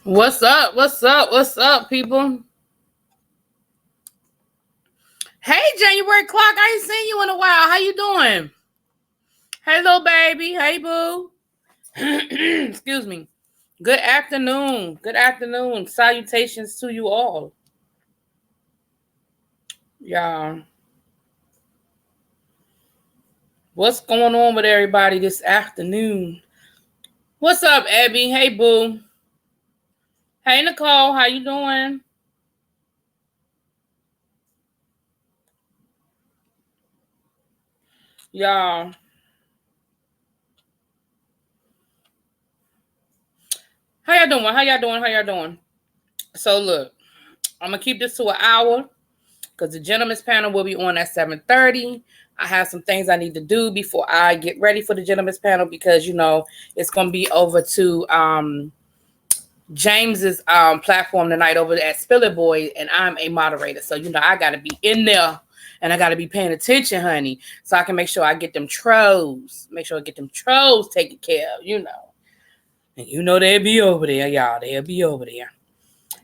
What's up? What's up? What's up, people? Hey, January Clock. I ain't seen you in a while. How you doing? Hey, little baby. Hey, boo. Excuse me. Good afternoon. Good afternoon. Salutations to you all. Y'all. What's going on with everybody this afternoon? What's up, Abby? Hey, boo. Hey, Nicole. How you doing? Y'all. How y'all doing? How y'all doing? How y'all doing? So, look. I'm going to keep this to an hour, because the gentleman's panel will be on at 7:30. I have some things I need to do before I get ready for the gentleman's panel, because, it's going to be over to James's platform tonight over at Spill It Boy, and I'm a moderator. So, I got to be in there, and I got to be paying attention, honey, so I can make sure I get them trolls. Make sure I get them trolls taken care of, And they'll be over there, y'all. They'll be over there.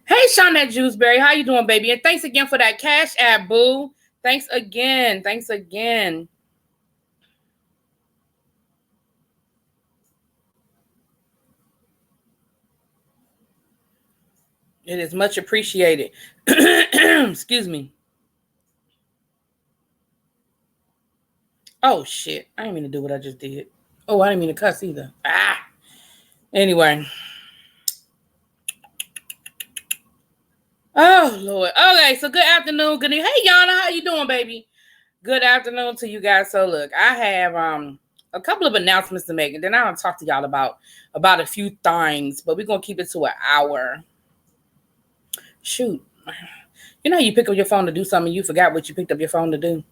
Hey, Shawnette Jewsbury, how you doing, baby? And thanks again for that Cash App, boo. Thanks again. Thanks again. It is much appreciated. Excuse me. Oh, shit. I didn't mean to do what I just did. Oh, I didn't mean to cuss either. Anyway. Oh, Lord. Okay, so good afternoon. Good evening. Hey, Yana, how you doing, baby? Good afternoon to you guys. So, look, I have a couple of announcements to make, and then I'll talk to y'all about a few things, but we're going to keep it to an hour. Shoot. How you pick up your phone to do something, you forgot what you picked up your phone to do.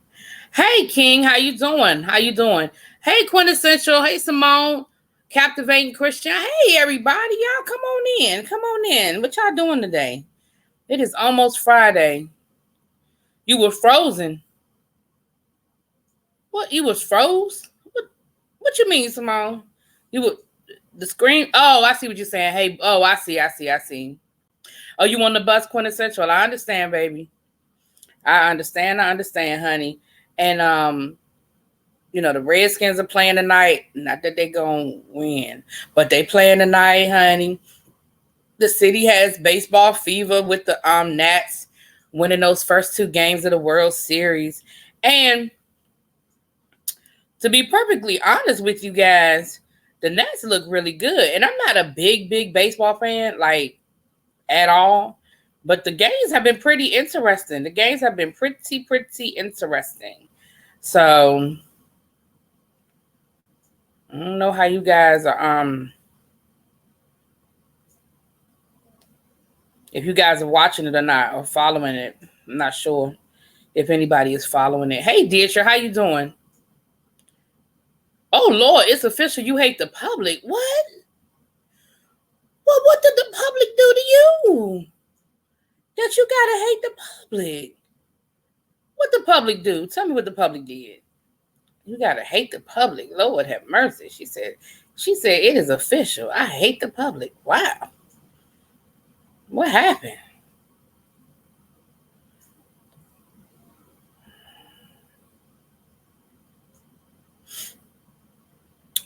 Hey, King, how you doing? How you doing? Hey, Quintessential. Hey, Simone. Captivating Christian. Hey, everybody. Y'all come on in. Come on in. What y'all doing today? It is almost Friday. You were frozen. What? You was froze? What you mean, Simone? You were the screen? Oh, I see what you're saying. Hey, oh, I see. Oh, you on the bus, Quintessential? I understand, baby. I understand, honey. And the Redskins are playing tonight. Not that they're gonna win, but they playing tonight, honey. The city has baseball fever with the Nats winning those first two games of the World Series. And to be perfectly honest with you guys, the Nats look really good. And I'm not a big baseball fan, like, at all. But the games have been pretty interesting. Pretty interesting. So I don't know how you guys are if you guys are watching it or not, or following it. I'm not sure if anybody is following it. Hey, Dietrich, how you doing? Oh, Lord, it's official. You hate the public. What? Well, what did the public do to you? That you gotta hate the public? What the public do? Tell me what the public did. You gotta hate the public. Lord have mercy. She said it is official. I hate the public. Wow. What happened?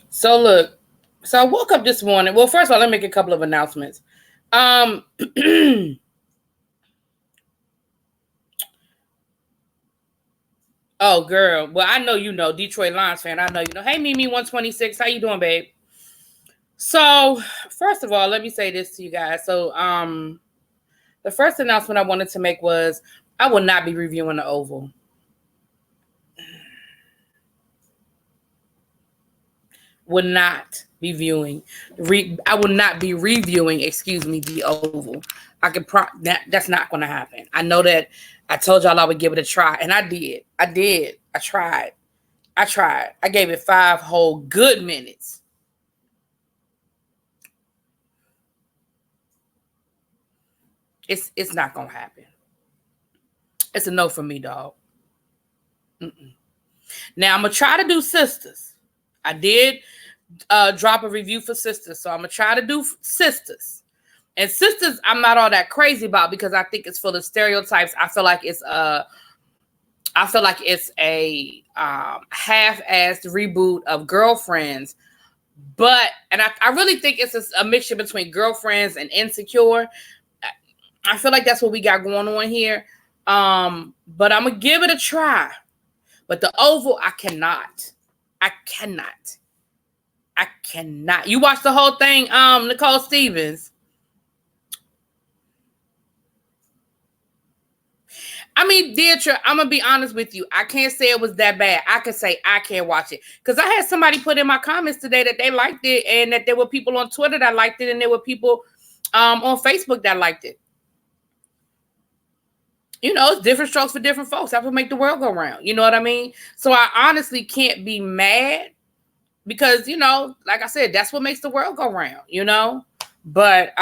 So look, so I woke up this morning. Well, first of all, let me make a couple of announcements. Oh, girl. Well, I know you know, Detroit Lions fan. I know you know. Hey, Mimi 126. How you doing, babe? So, first of all, let me say this to you guys. So, the first announcement I wanted to make was I will not be reviewing the Oval. Will not be viewing. I will not be reviewing, the Oval. I could that's not going to happen. I know that I told y'all I would give it a try, and I did. I tried. I gave it 5 whole good minutes. It's not going to happen. It's a no for me, dog. Now, I'm going to try to do Sisters. I did drop a review for Sisters, so I'm going to try to do Sisters. And Sisters, I'm not all that crazy about because I think it's full of stereotypes. I feel like it's a half-assed reboot of Girlfriends. But, and I really think it's a mixture between Girlfriends and Insecure. I feel like that's what we got going on here. But I'm going to give it a try. But The Oval, I cannot. You watched the whole thing, Nicole Stevens? I mean, Deidre, I'm going to be honest with you. I can't say it was that bad. I could say I can't watch it. Because I had somebody put in my comments today that they liked it and that there were people on Twitter that liked it and there were people on Facebook that liked it. You know, it's different strokes for different folks. That's what make the world go round. You know what I mean? So I honestly can't be mad because, you know, like I said, that's what makes the world go round, you know? But,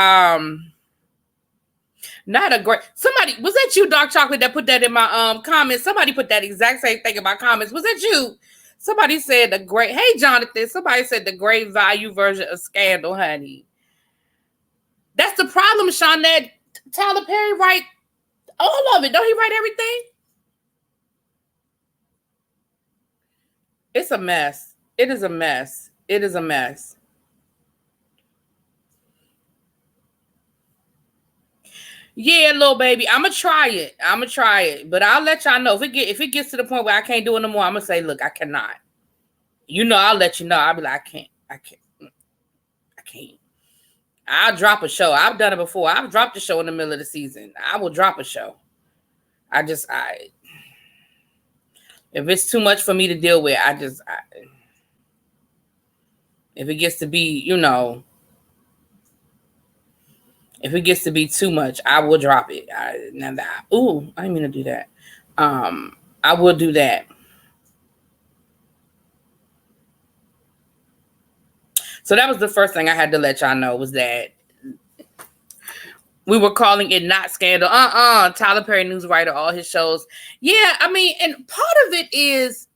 not a great, somebody, was that you, Dark Chocolate, that put that in my comments? Somebody put that exact same thing in my comments. Was that you? Somebody said hey, Jonathan, somebody said the great value version of Scandal, honey. That's the problem, Shawnette. Tyler Perry write all of it. Don't he write everything? It's a mess. It is a mess. It is a mess. Yeah, little baby, I'm gonna try it. But I'll let y'all know if it gets to the point where I can't do it no more. I'm gonna say, look, I cannot. You know, I'll let you know. I'll be like, I can't. I'll drop a show. I've done it before. I've dropped a show in the middle of the season. I will drop a show. If it's too much for me to deal with, if it gets to be, you know, if it gets to be too much, I will drop it. I didn't mean to do that. I will do that. So that was the first thing I had to let y'all know was that we were calling it not Scandal. Tyler Perry news writer, all his shows. Yeah, I mean, and part of it is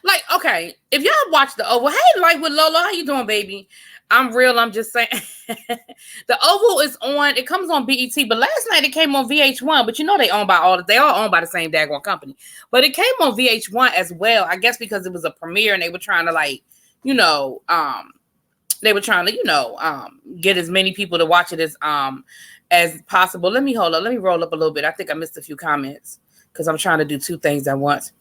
like, okay, if y'all watch The Oval, hey, like with Lola, how you doing, baby? I'm real. I'm just saying. The Oval is on. It comes on BET, but last night it came on VH1. But you know they all owned by the same daggone company. But it came on VH1 as well. I guess because it was a premiere and they were trying to get as many people to watch it as possible. Let me roll up a little bit. I think I missed a few comments because I'm trying to do two things at once.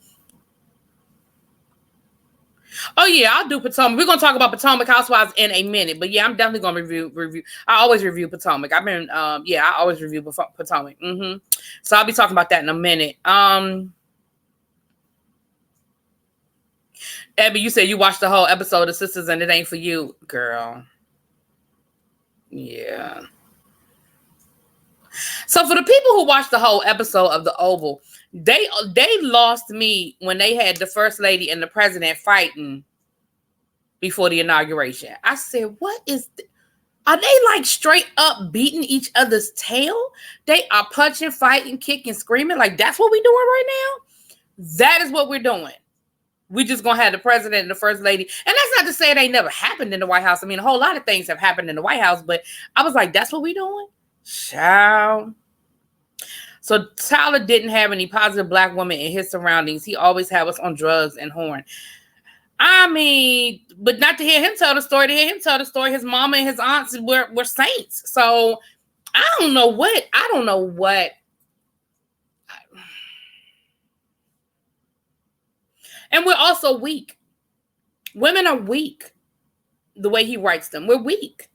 Oh yeah, I'll do Potomac. We're gonna talk about Potomac Housewives in a minute, but yeah, I'm definitely gonna review. I always review Potomac. I always review Potomac. So I'll be talking about that in a minute. Abby, you said you watched the whole episode of Sisters and it ain't for you, girl. Yeah. So for the people who watched the whole episode of The Oval, they lost me when they had the first lady and the president fighting before the inauguration. I said, what is are they like straight up beating each other's tail? They are punching, fighting, kicking, screaming. Like that's what we're doing right now? That is what we're doing. We just gonna have the president and the first lady. And that's not to say it ain't never happened in the White House. I mean, a whole lot of things have happened in the White House, but I was like, that's what we doing? Child. So Tyler didn't have any positive Black women in his surroundings. He always had us on drugs and horn. I mean, but not to hear him tell the story. To hear him tell the story, his mama and his aunts were saints. So I don't know what. And we're also weak. Women are weak. The way he writes them, we're weak.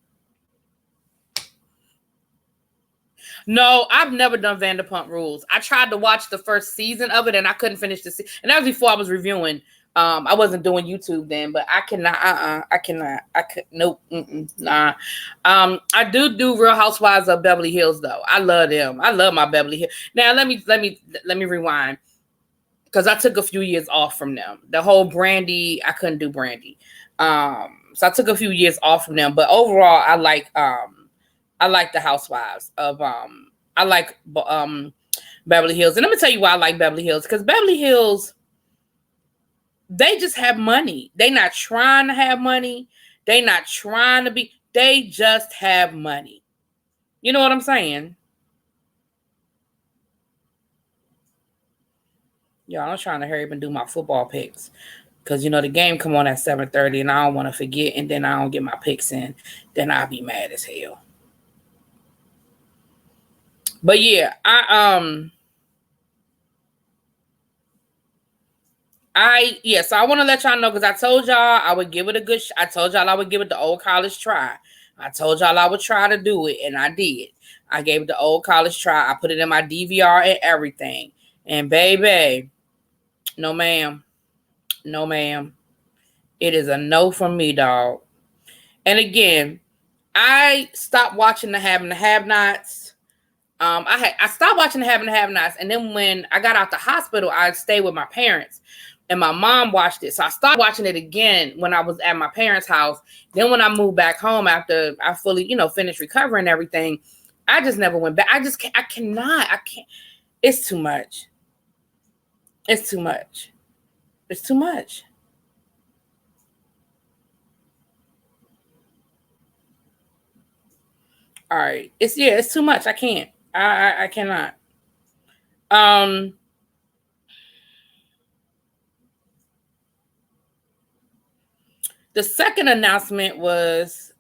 No, I've never done Vanderpump Rules. I tried to watch the first season of it and I couldn't finish the season. And that was before I was reviewing. I wasn't doing YouTube then, but I cannot. I cannot. I could. Nope. Nah. I do Real Housewives of Beverly Hills though. I love them. I love my Beverly Hills. Now let me rewind because I took a few years off from them. The whole Brandy, I couldn't do Brandy. So I took a few years off from them. But overall, I like the Housewives of I like Beverly Hills. And let me tell you why I like Beverly Hills. Because Beverly Hills They just have money. They not trying to have money. They not trying to be. They just have money. You know what I'm saying? Y'all, I'm trying to hurry up and do my football picks. Because, the game come on at 7:30 and I don't want to forget. And then I don't get my picks in. Then I'll be mad as hell. But yeah, so I want to let y'all know, because I told y'all I would give it a good I told y'all I would give it the old college try. I told y'all I would try to do it, and I did. I gave it the old college try. I put it in my DVR and everything. And baby, no ma'am. No ma'am. It is a no from me, dog. And again, I stopped watching the Have and the Have-Nots. I stopped watching the Have and the Have-Nots, and then when I got out the hospital, I stayed with my parents, and my mom watched it. So I started watching it again when I was at my parents' house. Then when I moved back home after I fully, finished recovering and everything, I just never went back. I can't. It's too much. It's too much. It's too much. All right. It's too much. I can't. I cannot. The second announcement was,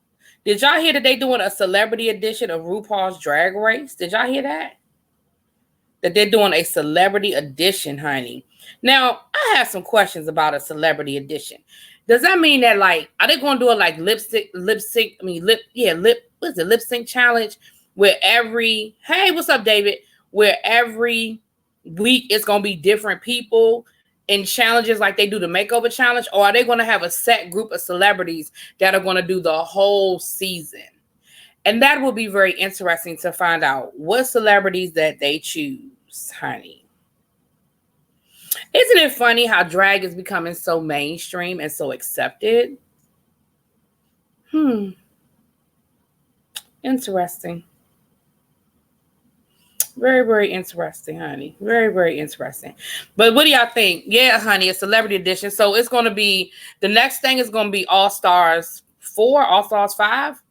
did y'all hear that they doing a celebrity edition of RuPaul's Drag Race? Did y'all hear that? That they're doing a celebrity edition, honey. Now, I have some questions about a celebrity edition. Does that mean that, like, are they going to do a like lip sync challenge where hey, what's up, David? Where every week it's going to be different people in challenges like they do the makeover challenge? Or are they going to have a set group of celebrities that are going to do the whole season? And that will be very interesting to find out what celebrities that they choose, honey. Isn't it funny how drag is becoming so mainstream and so accepted? Interesting. Very, very interesting, honey. Very, very interesting. But what do y'all think? Yeah, honey, a celebrity edition. So it's going to be, the next thing is going to be All Stars 4, All Stars 5.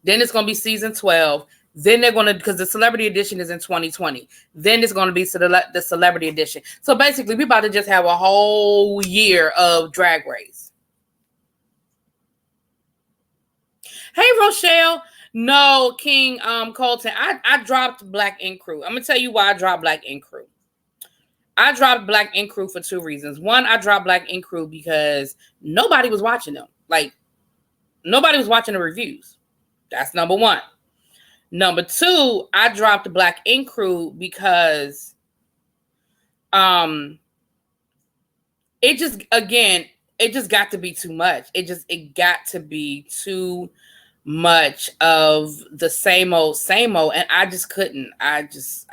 Then it's going to be season 12. Then they're going to, because the celebrity edition is in 2020. Then it's going to be the celebrity edition. So basically, we're about to just have a whole year of Drag Race. Hey, Rochelle. No, King Colton. I dropped Black Ink Crew. I'm going to tell you why I dropped Black Ink Crew. I dropped Black Ink Crew for 2 reasons. One, I dropped Black Ink Crew because nobody was watching them. Like, nobody was watching the reviews. That's number one. Number 2, I dropped Black Ink Crew because it just got to be too much. It got to be too much of the same old, and I just couldn't. I just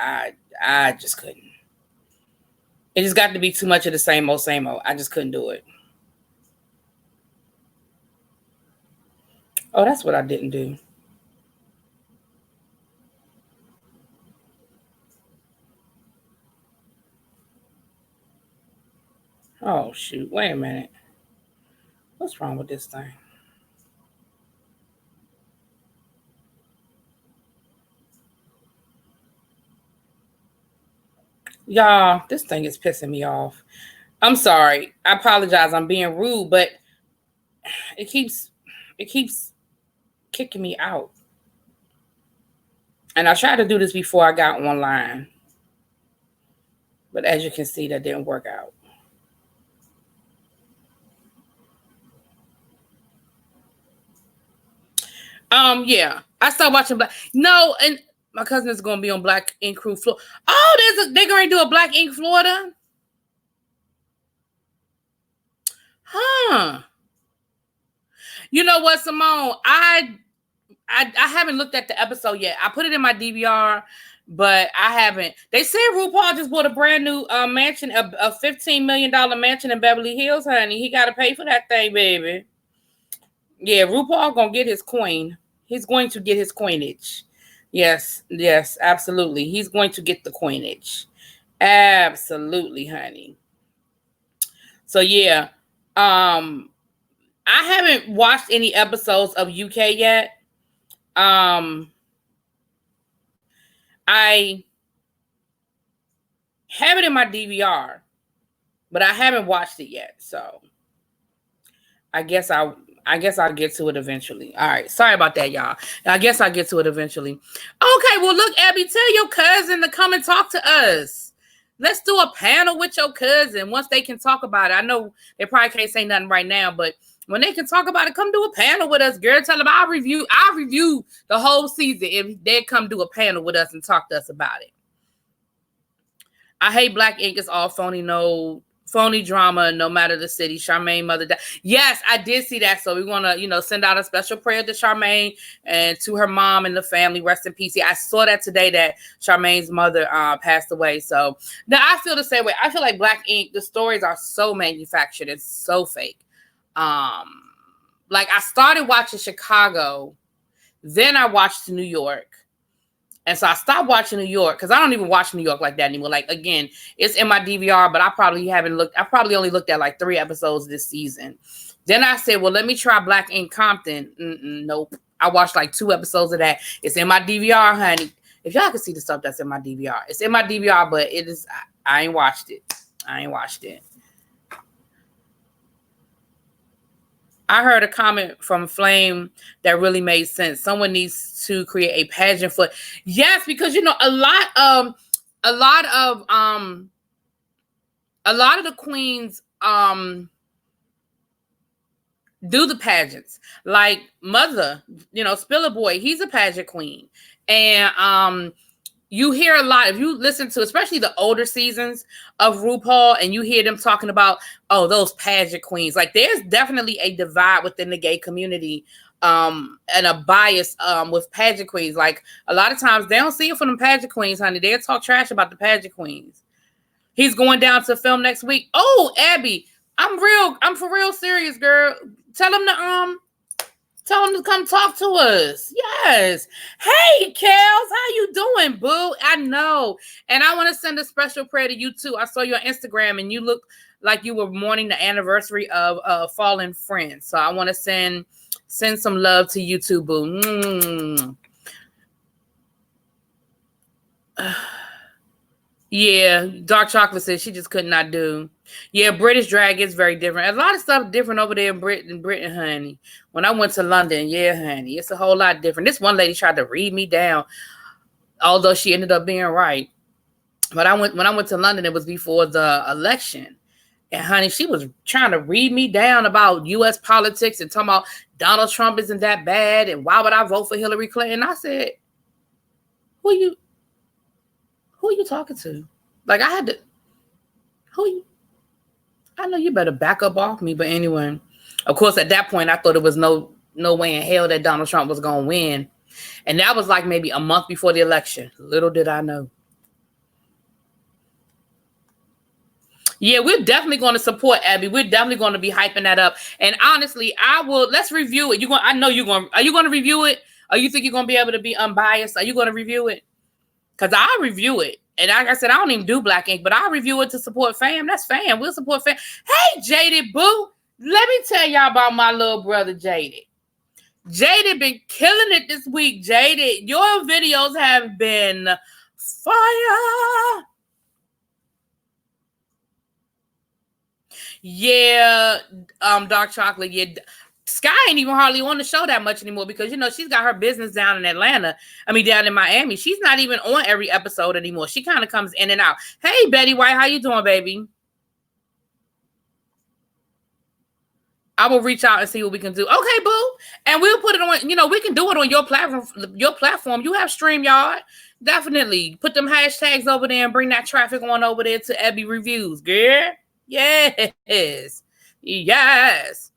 couldn't. It just got to be too much of the same old. I just couldn't do it. Oh, that's what I didn't do. Oh, shoot. Wait a minute. What's wrong with this thing? Y'all, this thing is pissing me off. I'm sorry. I apologize. I'm being rude, but it keeps kicking me out. And I tried to do this before I got online. But as you can see, that didn't work out. Yeah. I started watching Black. No, and my cousin is going to be on Black Ink Crew Florida. Oh, they're going to do a Black Ink Florida? Huh. You know what, Simone? I haven't looked at the episode yet. I put it in my DVR, but I haven't. They said RuPaul just bought a brand new mansion, a $15 million mansion in Beverly Hills, honey. He got to pay for that thing, baby. Yeah, RuPaul going to get his coin. He's going to get his coinage. Yes, absolutely. He's going to get the coinage. Absolutely, honey. So yeah. I haven't watched any episodes of UK yet. I have it in my DVR, but I haven't watched it yet. So I guess I'll get to it eventually. All right. Sorry about that, y'all. I guess I'll get to it eventually. Okay. Well, look, Abby, tell your cousin to come and talk to us. Let's do a panel with your cousin once they can talk about it. I know they probably can't say nothing right now, but when they can talk about it, come do a panel with us, girl. Tell them I'll review the whole season if they come do a panel with us and talk to us about it. I hate Black Ink. It's all phony, no phony drama, no matter the city. Charmaine mother died. Yes, I did see that. So we want to, send out a special prayer to Charmaine and to her mom and the family. Rest in peace. Yeah, I saw that today that Charmaine's mother passed away. So now I feel the same way. I feel like Black Ink, the stories are so manufactured. It's so fake. Like I started watching Chicago, then I watched New York. And so I stopped watching New York because I don't even watch New York like that anymore. Like, again, it's in my DVR, but I probably only looked at like 3 episodes this season. Then I said, well, let me try Black Ink Compton. Nope. I watched like 2 episodes of that. It's in my DVR, honey. If y'all can see the stuff that's in my DVR. It's in my DVR, but I ain't watched it. I heard a comment from Flame that really made sense. Someone needs to create a pageant for, yes, because a lot of the queens do the pageants. Like Mother, Spiller Boy, he's a pageant queen. And you hear a lot, if you listen to especially the older seasons of RuPaul and you hear them talking about, those pageant queens. Like there's definitely a divide within the gay community and a bias with pageant queens. Like a lot of times they don't see it from the pageant queens, honey. They'll talk trash about the pageant queens. He's going down to film next week. Oh, Abby, I'm for real serious, girl. Tell him to come talk to us. Yes. Hey, Kels, how you doing, boo? I know. And I want to send a special prayer to you, too. I saw you on Instagram, and you look like you were mourning the anniversary of a fallen friend. So I want to send some love to you, too, boo. Yeah, Dark Chocolate says she just could not do. Yeah, British drag is very different. A lot of stuff different over there in Britain, honey. When I went to London, yeah, honey, it's a whole lot different. This one lady tried to read me down, although she ended up being right. But when I went to London, it was before the election. And honey, she was trying to read me down about U.S. politics and talking about Donald Trump isn't that bad. And why would I vote for Hillary Clinton? I said, who are you talking to? Like I know you better back up off me. But anyway, of course, at that point, I thought it was no way in hell that Donald Trump was going to win. And that was like maybe a month before the election. Little did I know. Yeah, we're definitely going to support Abby. We're definitely going to be hyping that up. And honestly, let's review it. Are you going to review it? Or you think you're going to be able to be unbiased? Are you going to review it? Because I'll review it. And like I said, I don't even do Black Ink, but I'll review it to support fam. That's fam. We'll support fam. Hey, Jaded Boo. Let me tell y'all about my little brother, Jaded. Jaded been killing it this week, Jaded. Your videos have been fire. Yeah, Dark Chocolate. Yeah, Sky ain't even hardly on the show that much anymore because, she's got her business down in Atlanta. Down in Miami. She's not even on every episode anymore. She kind of comes in and out. Hey, Betty White, how you doing, baby? I will reach out and see what we can do. Okay, boo. And we'll put it on, we can do it on your platform. You have StreamYard. Definitely. Put them hashtags over there and bring that traffic on over there to Abby Reviews, girl. Yes. Yes.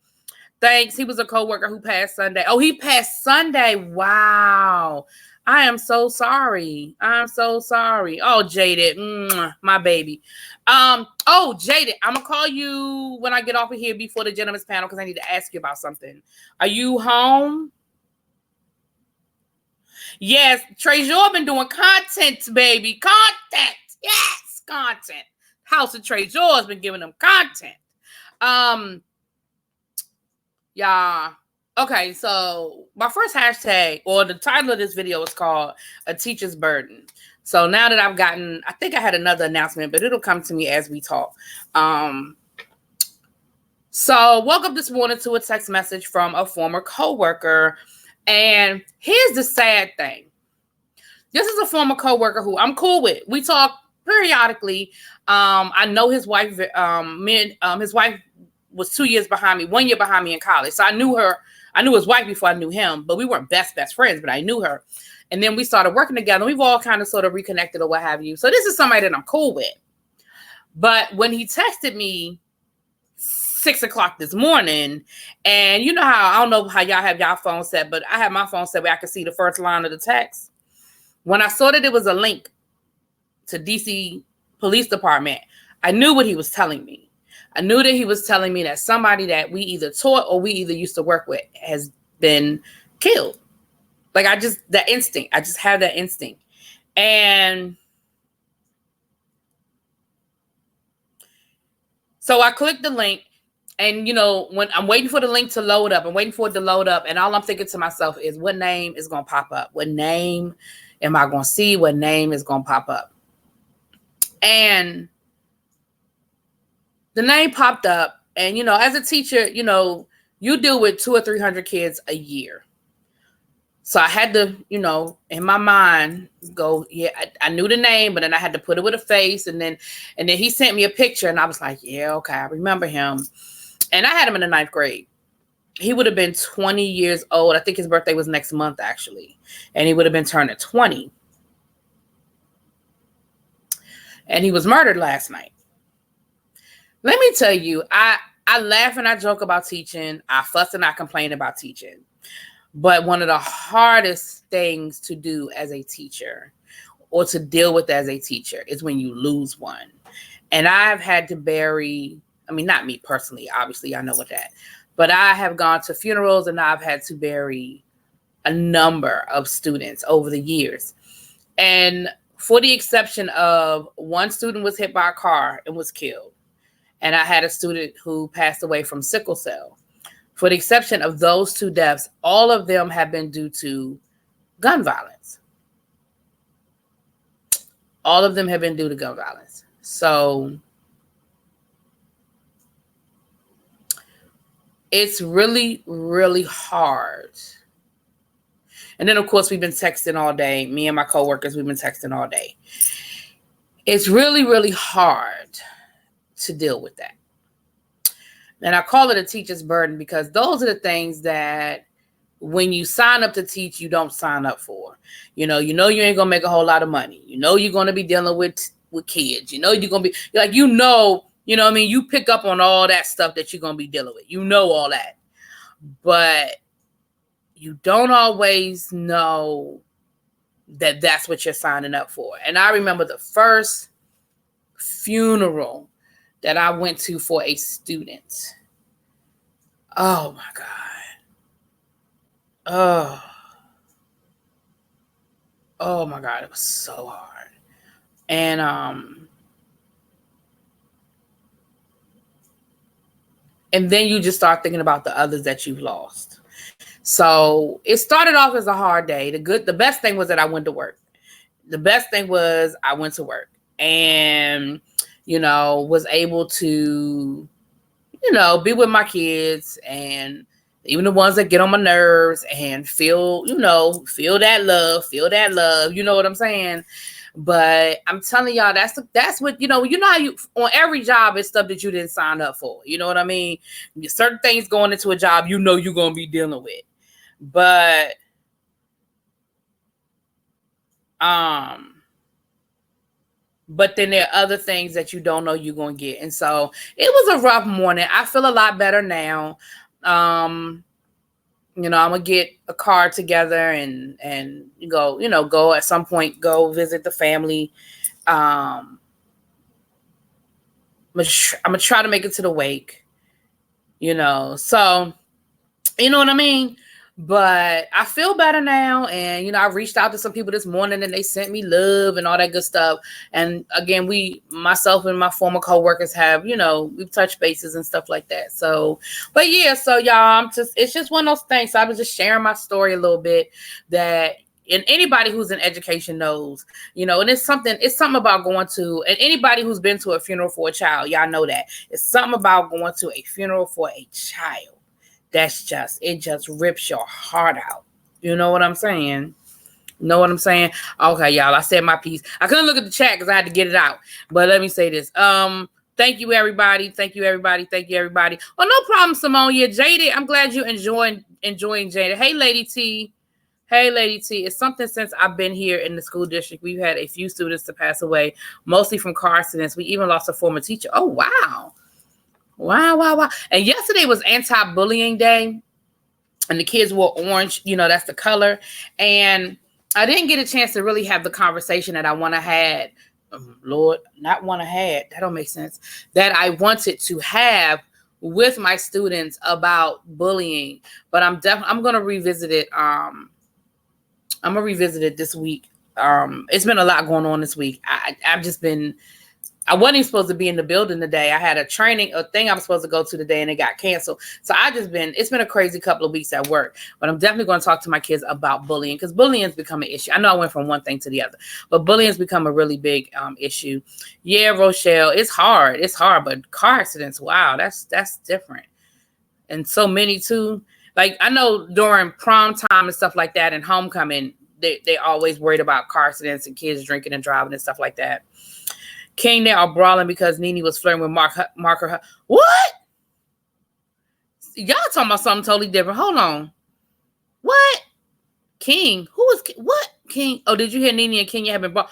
Thanks. He was a coworker who passed Sunday. Oh, he passed Sunday. Wow. I am so sorry. Oh, Jaded. My baby. Jaded, I'm going to call you when I get off of here before the gentleman's panel because I need to ask you about something. Are you home? Yes. Trezor been doing content, baby. Content. Yes. Content. House of Trezor has been giving them content. Yeah. Okay, so my first hashtag, or the title of this video is called A Teacher's Burden. So now that I've gotten, I think I had another announcement, but it'll come to me as we talk. So woke up this morning to a text message from a former coworker. And here's the sad thing. This is a former coworker who I'm cool with. We talk periodically. I know his wife, his wife was 2 years behind me, 1 year behind me in college. So I knew her. I knew his wife before I knew him, but we weren't best friends, but I knew her. And then we started working together. We've all kind of sort of reconnected or what have you. So this is somebody that I'm cool with. But when he texted me 6 o'clock this morning, and you know how, I don't know how y'all have y'all phone set, but I have my phone set where I could see the first line of the text. When I saw that it was a link to DC Police Department, I knew what he was telling me. I knew that he was telling me that somebody that we either taught or we either used to work with has been killed. Like I just have that instinct. And so I clicked the link, and when I'm waiting for the link to load up, and all I'm thinking to myself is, what name is going to pop up? What name am I going to see? What name is going to pop up? And the name popped up. And, as a teacher, you deal with 200 or 300 kids a year. So I had to, in my mind go, yeah, I knew the name, but then I had to put it with a face. And then he sent me a picture, and I was like, yeah, okay, I remember him. And I had him in the 9th grade. He would have been 20 years old. I think his birthday was next month, actually. And he would have been turning 20. And he was murdered last night. Let me tell you, I laugh and I joke about teaching. I fuss and I complain about teaching. But one of the hardest things to do as a teacher, or to deal with as a teacher, is when you lose one. And I've had to bury, not me personally, obviously, I know what that, but I have gone to funerals and I've had to bury a number of students over the years. And for the exception of one student was hit by a car and was killed. And I had a student who passed away from sickle cell. For the exception of those 2 deaths, all of them have been due to gun violence. All of them have been due to gun violence. So it's really, really hard. And then, of course, we've been texting all day. Me and my coworkers, we've been texting all day. It's really, really hard to deal with that. And I call it a teacher's burden because those are the things that when you sign up to teach, you don't sign up for. You ain't going to make a whole lot of money. You're going to be dealing with kids. You're going to be like, you pick up on all that stuff that you're going to be dealing with. All that. But you don't always know that that's what you're signing up for. And I remember the first funeral that I went to for a student. Oh my God. Oh my God. It was so hard. And then you just start thinking about the others that you've lost. So it started off as a hard day. The best thing was that I went to work. And was able to, be with my kids, and even the ones that get on my nerves, and feel that love, you know what I'm saying? But I'm telling y'all, that's what, how you, on every job, it's stuff that you didn't sign up for. You know what I mean? Certain things going into a job, you're going to be dealing with. But, but then there are other things that you don't know you're going to get. And so it was a rough morning. I feel a lot better now. I'm going to get a car together and go at some point, go visit the family. I'm going to try to make it to the wake, so, you know what I mean? But I feel better now. And, I reached out to some people this morning and they sent me love and all that good stuff. And again, myself and my former coworkers have, we've touched bases and stuff like that. So, but yeah, so y'all, it's just one of those things. So I was just sharing my story a little bit that, and anybody who's in education knows, and it's something about going to, and anybody who's been to a funeral for a child, y'all know that. It's something about going to a funeral for a child. It just rips your heart out. You know what I'm saying? Okay, y'all, I said my piece. I couldn't look at the chat because I had to get it out. But let me say this. Thank you, everybody. Thank you, everybody. Oh, no problem, Simone. Yeah, Jaded. I'm glad you enjoying Jaded. Hey, Lady T. It's something since I've been here in the school district. We've had a few students to pass away, mostly from car accidents. We even lost a former teacher. Oh, wow. Wow. And yesterday was anti-bullying day. And the kids wore orange. That's the color. And I didn't get a chance to really have the conversation that I want to have. That don't make sense. That I wanted to have with my students about bullying. But I'm going to revisit it. I'm going to revisit it this week. It's been a lot going on this week. I wasn't even supposed to be in the building today. I had a thing I was supposed to go to today and it got canceled. So it's been a crazy couple of weeks at work, but I'm definitely going to talk to my kids about bullying because bullying has become an issue. I know I went from one thing to the other, but bullying has become a really big issue. Yeah, Rochelle, it's hard, but car accidents, wow, that's different. And so many too. Like I know during prom time and stuff like that and homecoming, they always worried about car accidents and kids drinking and driving and stuff like that. King, they are brawling because Nene was flirting with Marker. What? Y'all talking about something totally different. Hold on. What? King? Who was what? King? Oh, did you hear Nene and Kenya have been brought?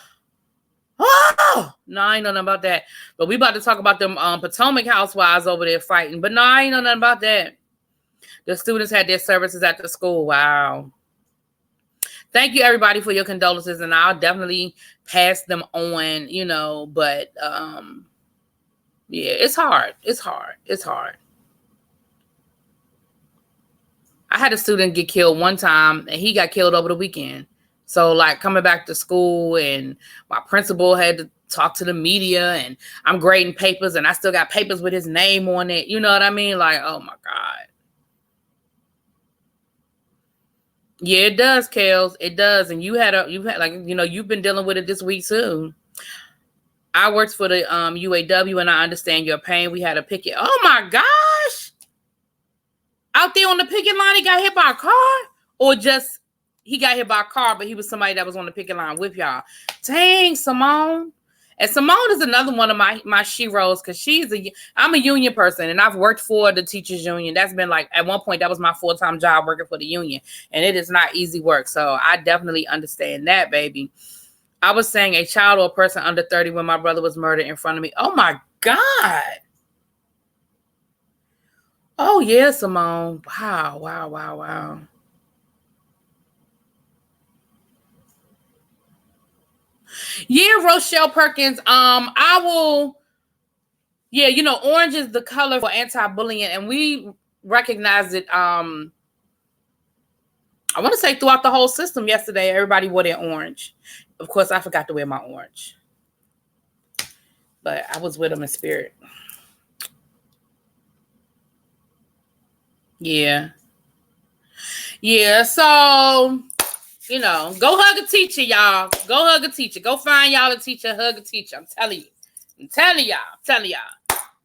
Oh, no, I ain't know nothing about that. But we about to talk about them Potomac housewives over there fighting. But no, I ain't know nothing about that. The students had their services at the school. Wow. Thank you, everybody, for your condolences, and I'll definitely pass them on, but, yeah, it's hard. I had a student get killed one time, and he got killed over the weekend. So, like, coming back to school, and my principal had to talk to the media, and I'm grading papers, and I still got papers with his name on it. You know what I mean? Like, oh, my God. Yeah, it does, Kels. It does. And you've been dealing with it this week too. I worked for the UAW and I understand your pain. We had a picket. Oh my gosh. Out there on the picket line, he got hit by a car? Or just he got hit by a car, but he was somebody that was on the picket line with y'all. Dang, Simone. And Simone is another one of my sheroes because I'm a union person and I've worked for the teachers union. That's been like, at one point, that was my full-time job working for the union. And it is not easy work. So I definitely understand that, baby. I was saying a child or a person under 30 when my brother was murdered in front of me. Oh my God. Oh yeah, Simone. Wow. Yeah, Rochelle Perkins. I will. Yeah, orange is the color for anti-bullying, and we recognize it. I want to say throughout the whole system yesterday, everybody wore their orange. Of course, I forgot to wear my orange, but I was with them in spirit. Yeah. So. Go hug a teacher, y'all. Go hug a teacher. Go find y'all a teacher, hug a teacher. I'm telling y'all.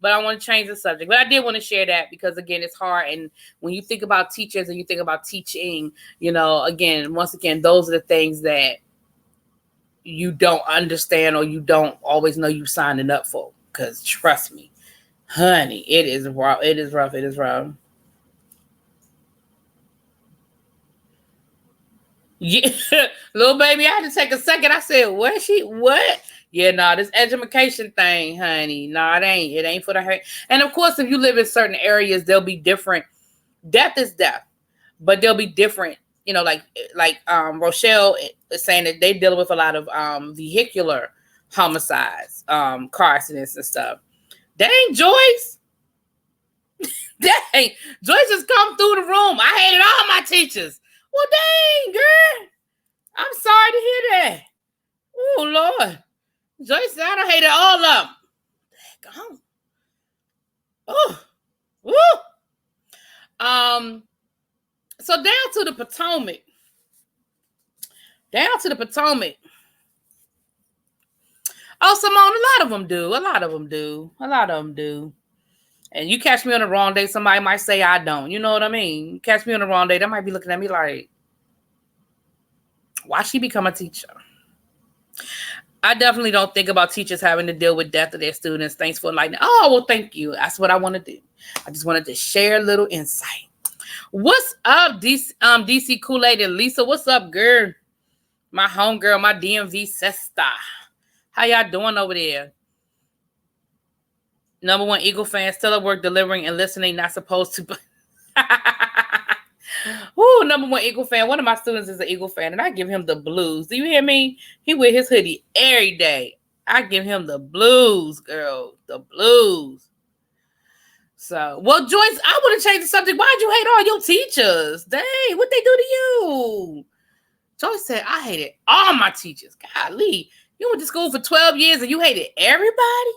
But I want to change the subject. But I did want to share that because, again, it's hard. And when you think about teachers and you think about teaching, once again, those are the things that you don't understand or you don't always know you signing up for. Because trust me, honey, it is rough. It is rough. Yeah, little baby, I had to take a second. I said, what? Yeah, no, this education thing, honey. No, it ain't. It ain't for the hurt. And of course, if you live in certain areas, they'll be different. Death is death, but they'll be different. Like Rochelle is saying that they deal with a lot of vehicular homicides, car accidents and stuff. Dang, Joyce. Dang, Joyce just come through the room. I hated all my teachers. Well, dang, girl. I'm sorry to hear that. Oh, Lord. Joyce said I done hated all of them. Dang, oh. Woo. So down to the Potomac. Down to the Potomac. Oh, Simone, a lot of them do. And you catch me on the wrong day, somebody might say I don't. You know what I mean? You catch me on the wrong day, they might be looking at me like, why she become a teacher? I definitely don't think about teachers having to deal with death of their students. Thanks for enlightening. Oh, well, thank you. That's what I want to do. I just wanted to share a little insight. What's up, DC Kool-Aid and Lisa? What's up, girl? My homegirl, my DMV sister. How y'all doing over there? Number one Eagle fan, still at work delivering and listening, not supposed to. Ooh, number one Eagle fan. One of my students is an Eagle fan, and I give him the blues. Do you hear me? He wear his hoodie every day. I give him the blues, girl. The blues. So, well, Joyce, I want to change the subject. Why'd you hate all your teachers? Dang, what they do to you? Joyce said, I hated all my teachers. Golly, you went to school for 12 years and you hated everybody?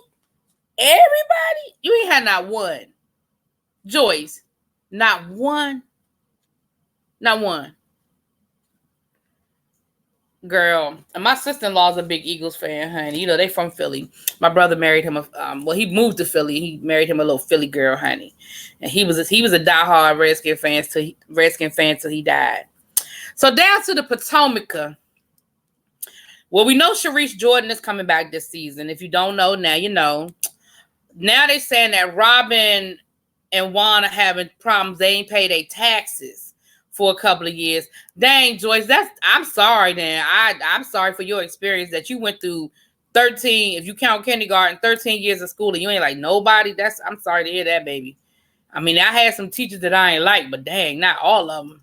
Everybody? You ain't had not one. Joyce, not one. Not one. Girl, and my sister-in-law's a big Eagles fan, honey. You know, they from Philly. My brother married him. He moved to Philly. He married him a little Philly girl, honey. And he was a diehard Redskin fan till he died. So down to the Potomac. Well, we know Sharice Jordan is coming back this season. If you don't know, now you know. Now they're saying that Robin and Juan are having problems. They ain't paid their taxes for a couple of years. Dang, Joyce, I'm sorry then. I'm sorry for your experience that you went through 13, if you count kindergarten, 13 years of school and you ain't like nobody. I'm sorry to hear that, baby. I mean, I had some teachers that I ain't like, but dang, not all of them.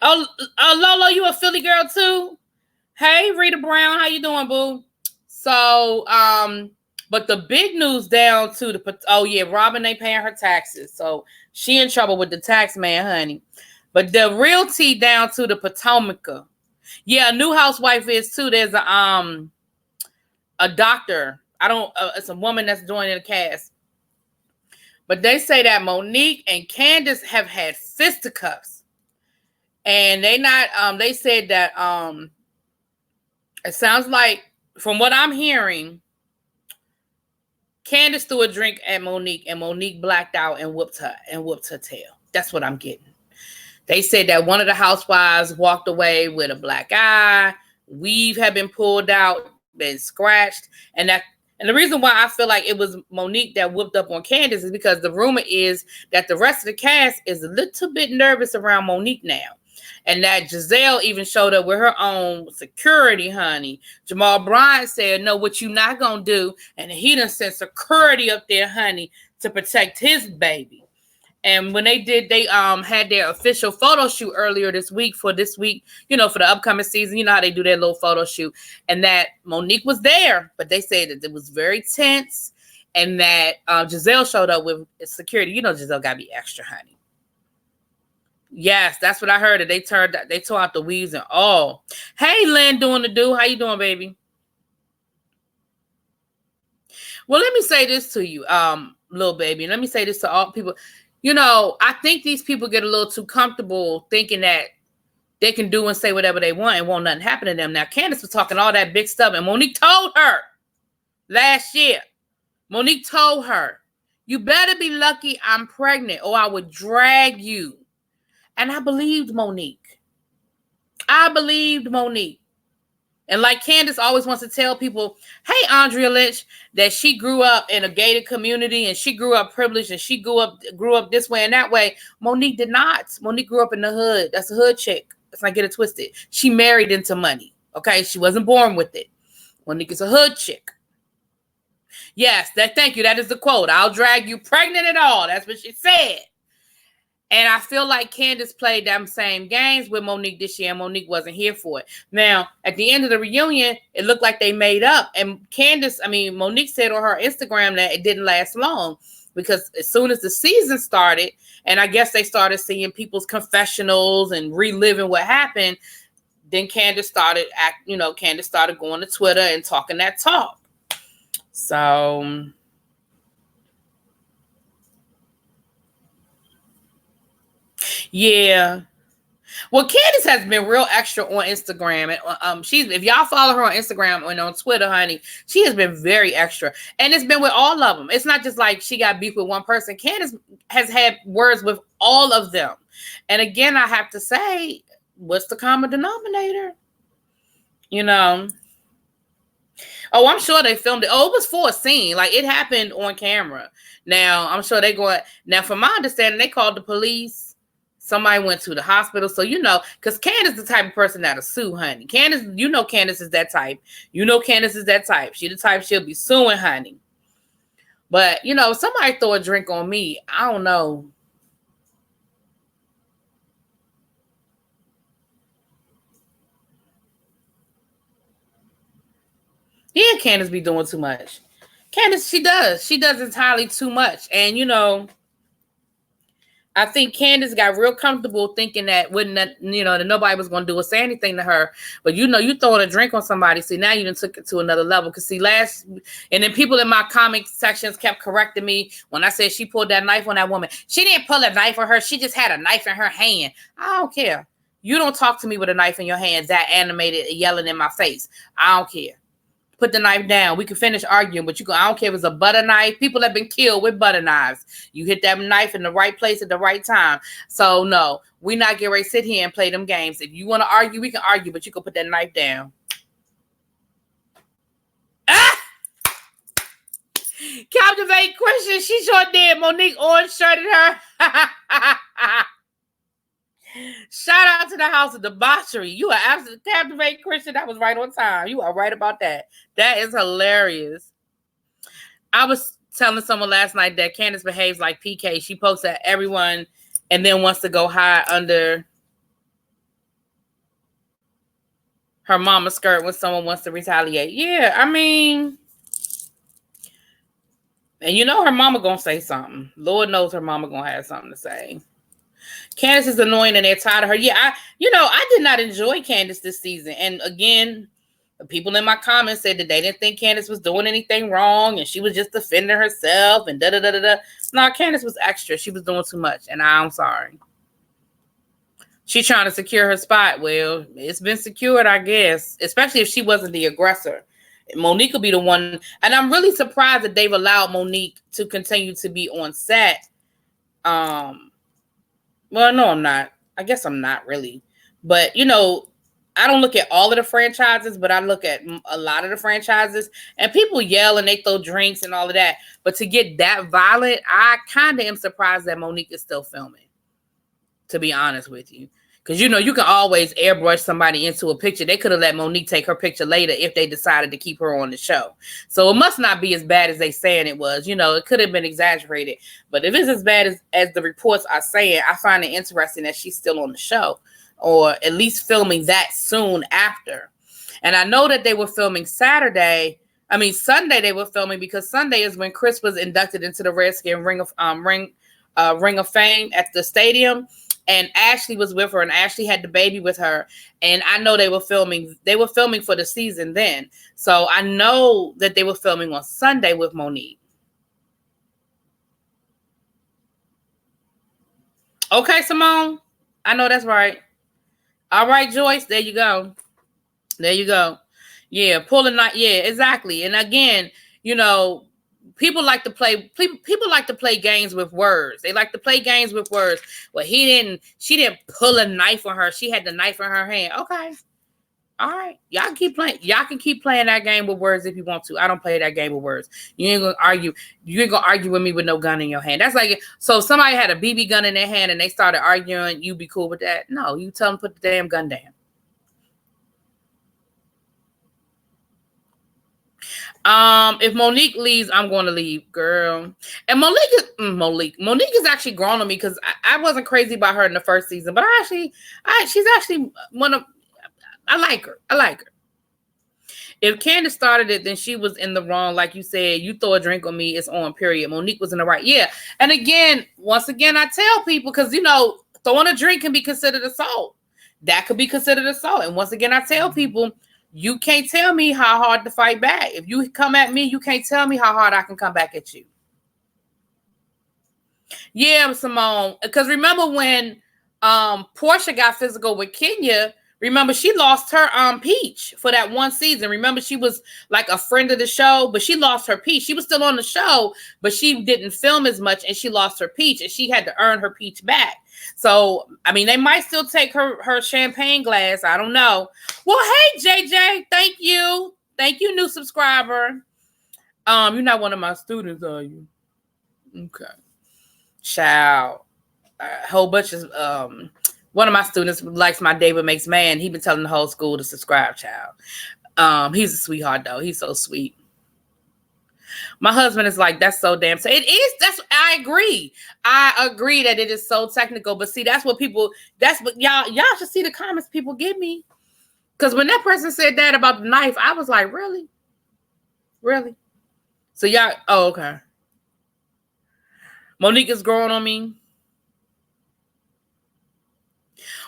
Oh, Lolo, you a Philly girl too? Hey, Rita Brown, how you doing, boo? So, but the big news down to Robin ain't paying her taxes. So she in trouble with the tax man, honey. But the real tea down to the Potomac. Yeah, a new housewife is too. There's a doctor. It's a woman that's joining the cast. But they say that Monique and Candace have had fisticuffs. And they said that it sounds like, from what I'm hearing, Candace threw a drink at Monique and Monique blacked out and whooped her tail. That's what I'm getting. They said that one of the housewives walked away with a black eye, weave had been pulled out, been scratched, and the reason why I feel like it was Monique that whooped up on Candace is because the rumor is that the rest of the cast is a little bit nervous around Monique now. And that Giselle even showed up with her own security, honey. Jamal Bryant said, no, what you not gonna do? And he done sent security up there, honey, to protect his baby. And when they had their official photo shoot earlier this week, for the upcoming season, you know how they do their little photo shoot, and that Monique was there, but they said that it was very tense, and that Giselle showed up with security. You know, Giselle gotta be extra, honey. Yes, that's what I heard. That they tore out the weaves and all. Hey, Lynn, doing the do? How you doing, baby? Well, let me say this to you, little baby. Let me say this to all people. You know, I think these people get a little too comfortable thinking that they can do and say whatever they want and won't nothing happen to them. Now, Candace was talking all that big stuff, and Monique told her last year. Monique told her, you better be lucky I'm pregnant or I would drag you. And I believed Monique. And like Candace always wants to tell people, hey, Andrea Lynch, that she grew up in a gated community and she grew up privileged and she grew up this way and that way. Monique did not. Monique grew up in the hood. That's a hood chick. Let's not get it twisted. She married into money. Okay. She wasn't born with it. Monique is a hood chick. Yes, thank you. That is the quote. I'll drag you pregnant and all. That's what she said. And I feel like Candace played them same games with Monique this year, and Monique wasn't here for it. Now, at the end of the reunion, it looked like they made up. And Monique said on her Instagram that it didn't last long. because as soon as the season started, and I guess they started seeing people's confessionals and reliving what happened, then Candace started going to Twitter and talking that talk. So yeah. Well, Candace has been real extra on Instagram, and if y'all follow her on Instagram and on Twitter, honey, she has been very extra, and it's been with all of them. It's not just like she got beef with one person. Candace has had words with all of them, and again, I have to say, what's the common denominator? Oh, I'm sure they filmed it. Oh, it was for a scene, like it happened on camera. Now, I'm sure from my understanding, they called the police. Somebody went to the hospital. So, because Candace is the type of person that'll sue, honey. Candace, Candace is that type. Candace is that type. She the type she'll be suing, honey. But, somebody throw a drink on me. I don't know. Yeah, Candace be doing too much. Candace, she does. She does entirely too much. And, I think Candace got real comfortable thinking that that nobody was going to do or say anything to her. But you throwing a drink on somebody. See, now you done took it to another level. Because see, and then people in my comment sections kept correcting me when I said she pulled that knife on that woman. She didn't pull a knife on her. She just had a knife in her hand. I don't care. You don't talk to me with a knife in your hand that animated yelling in my face. I don't care. Put the knife down. We can finish arguing, but I don't care if it's a butter knife. People have been killed with butter knives. You hit that knife in the right place at the right time. So no, we're not getting ready to sit here and play them games. If you want to argue, we can argue, but you can put that knife down. Ah! Captivate Christian. She sure did. Monique orange shirted her. Shout out to the House of Debauchery. You are absolutely Captivate Christian. That was right on time. You are right about that. That is hilarious. I was telling someone last night that Candace behaves like PK. She pokes at everyone and then wants to go hide under her mama's skirt when someone wants to retaliate. Yeah, I mean, and her mama gonna say something. Lord knows her mama gonna have something to say. Candace is annoying and they're tired of her. Yeah, I did not enjoy Candace this season. And again, the people in my comments said that they didn't think Candace was doing anything wrong and she was just defending herself and da-da-da-da-da. No, Candace was extra. She was doing too much, and I'm sorry. She's trying to secure her spot. Well, it's been secured, I guess, especially if she wasn't the aggressor. Monique will be the one. And I'm really surprised that they've allowed Monique to continue to be on set. Well, no, I'm not. I guess I'm not really. But, I don't look at all of the franchises, but I look at a lot of the franchises. And people yell and they throw drinks and all of that. But to get that violent, I kind of am surprised that Monique is still filming, to be honest with you. Because, you can always airbrush somebody into a picture. They could have let Monique take her picture later if they decided to keep her on the show. So it must not be as bad as they saying it was. It could have been exaggerated. But if it's as bad as the reports are saying, I find it interesting that she's still on the show, or at least filming that soon after. And I know that they were filming Sunday they were filming, because Sunday is when Chris was inducted into the Redskin Ring of Fame at the stadium. And Ashley was with her, and Ashley had the baby with her. And I know they were filming for the season then. So I know that they were filming on Sunday with Monique. Okay, Simone. I know that's right. All right, Joyce. There you go. Yeah, pull a knife. Yeah, exactly. And again, people like to play games with words. They like to play games with words. Well, she didn't pull a knife on her. She had the knife in her hand. Okay. All right. Y'all can keep playing. Y'all can keep playing that game with words if you want to. I don't play that game with words. You ain't gonna argue. You ain't gonna argue with me with no gun in your hand. That's like, so if somebody had a BB gun in their hand and they started arguing, you be cool with that? No, you tell them to put the damn gun down. If Monique leaves, I'm going to leave, girl. And Monique is actually grown on me, because I wasn't crazy about her in the first season, but she's actually I like her. If Candace started it, then she was in the wrong. Like you said, you throw a drink on me, it's on, period. Monique was in the right. Yeah. And again, once again, I tell people, because, you know, throwing a drink can be considered assault. That could be considered assault. And once again, I tell people, you can't tell me how hard to fight back. If you come at me, you can't tell me how hard I can come back at you. Yeah, Simone. Because remember when Portia got physical with Kenya, remember she lost her peach for that one season. Remember, she was like a friend of the show, but she lost her peach. She was still on the show, but she didn't film as much, and she lost her peach, and she had to earn her peach back. So, I mean, they might still take her champagne glass. I don't know. Well, hey, JJ, thank you. Thank you, new subscriber. You're not one of my students, are you? Okay. Child. A whole bunch of, one of my students likes my David Makes Man. He been telling the whole school to subscribe, child. He's a sweetheart, though. He's so sweet. My husband is like, that's so damn. So it is. I agree. I agree that it is so technical. But see, that's what y'all should see the comments people give me. Because when that person said that about the knife, I was like, really? Really? So y'all, oh, okay. Monique is growing on me.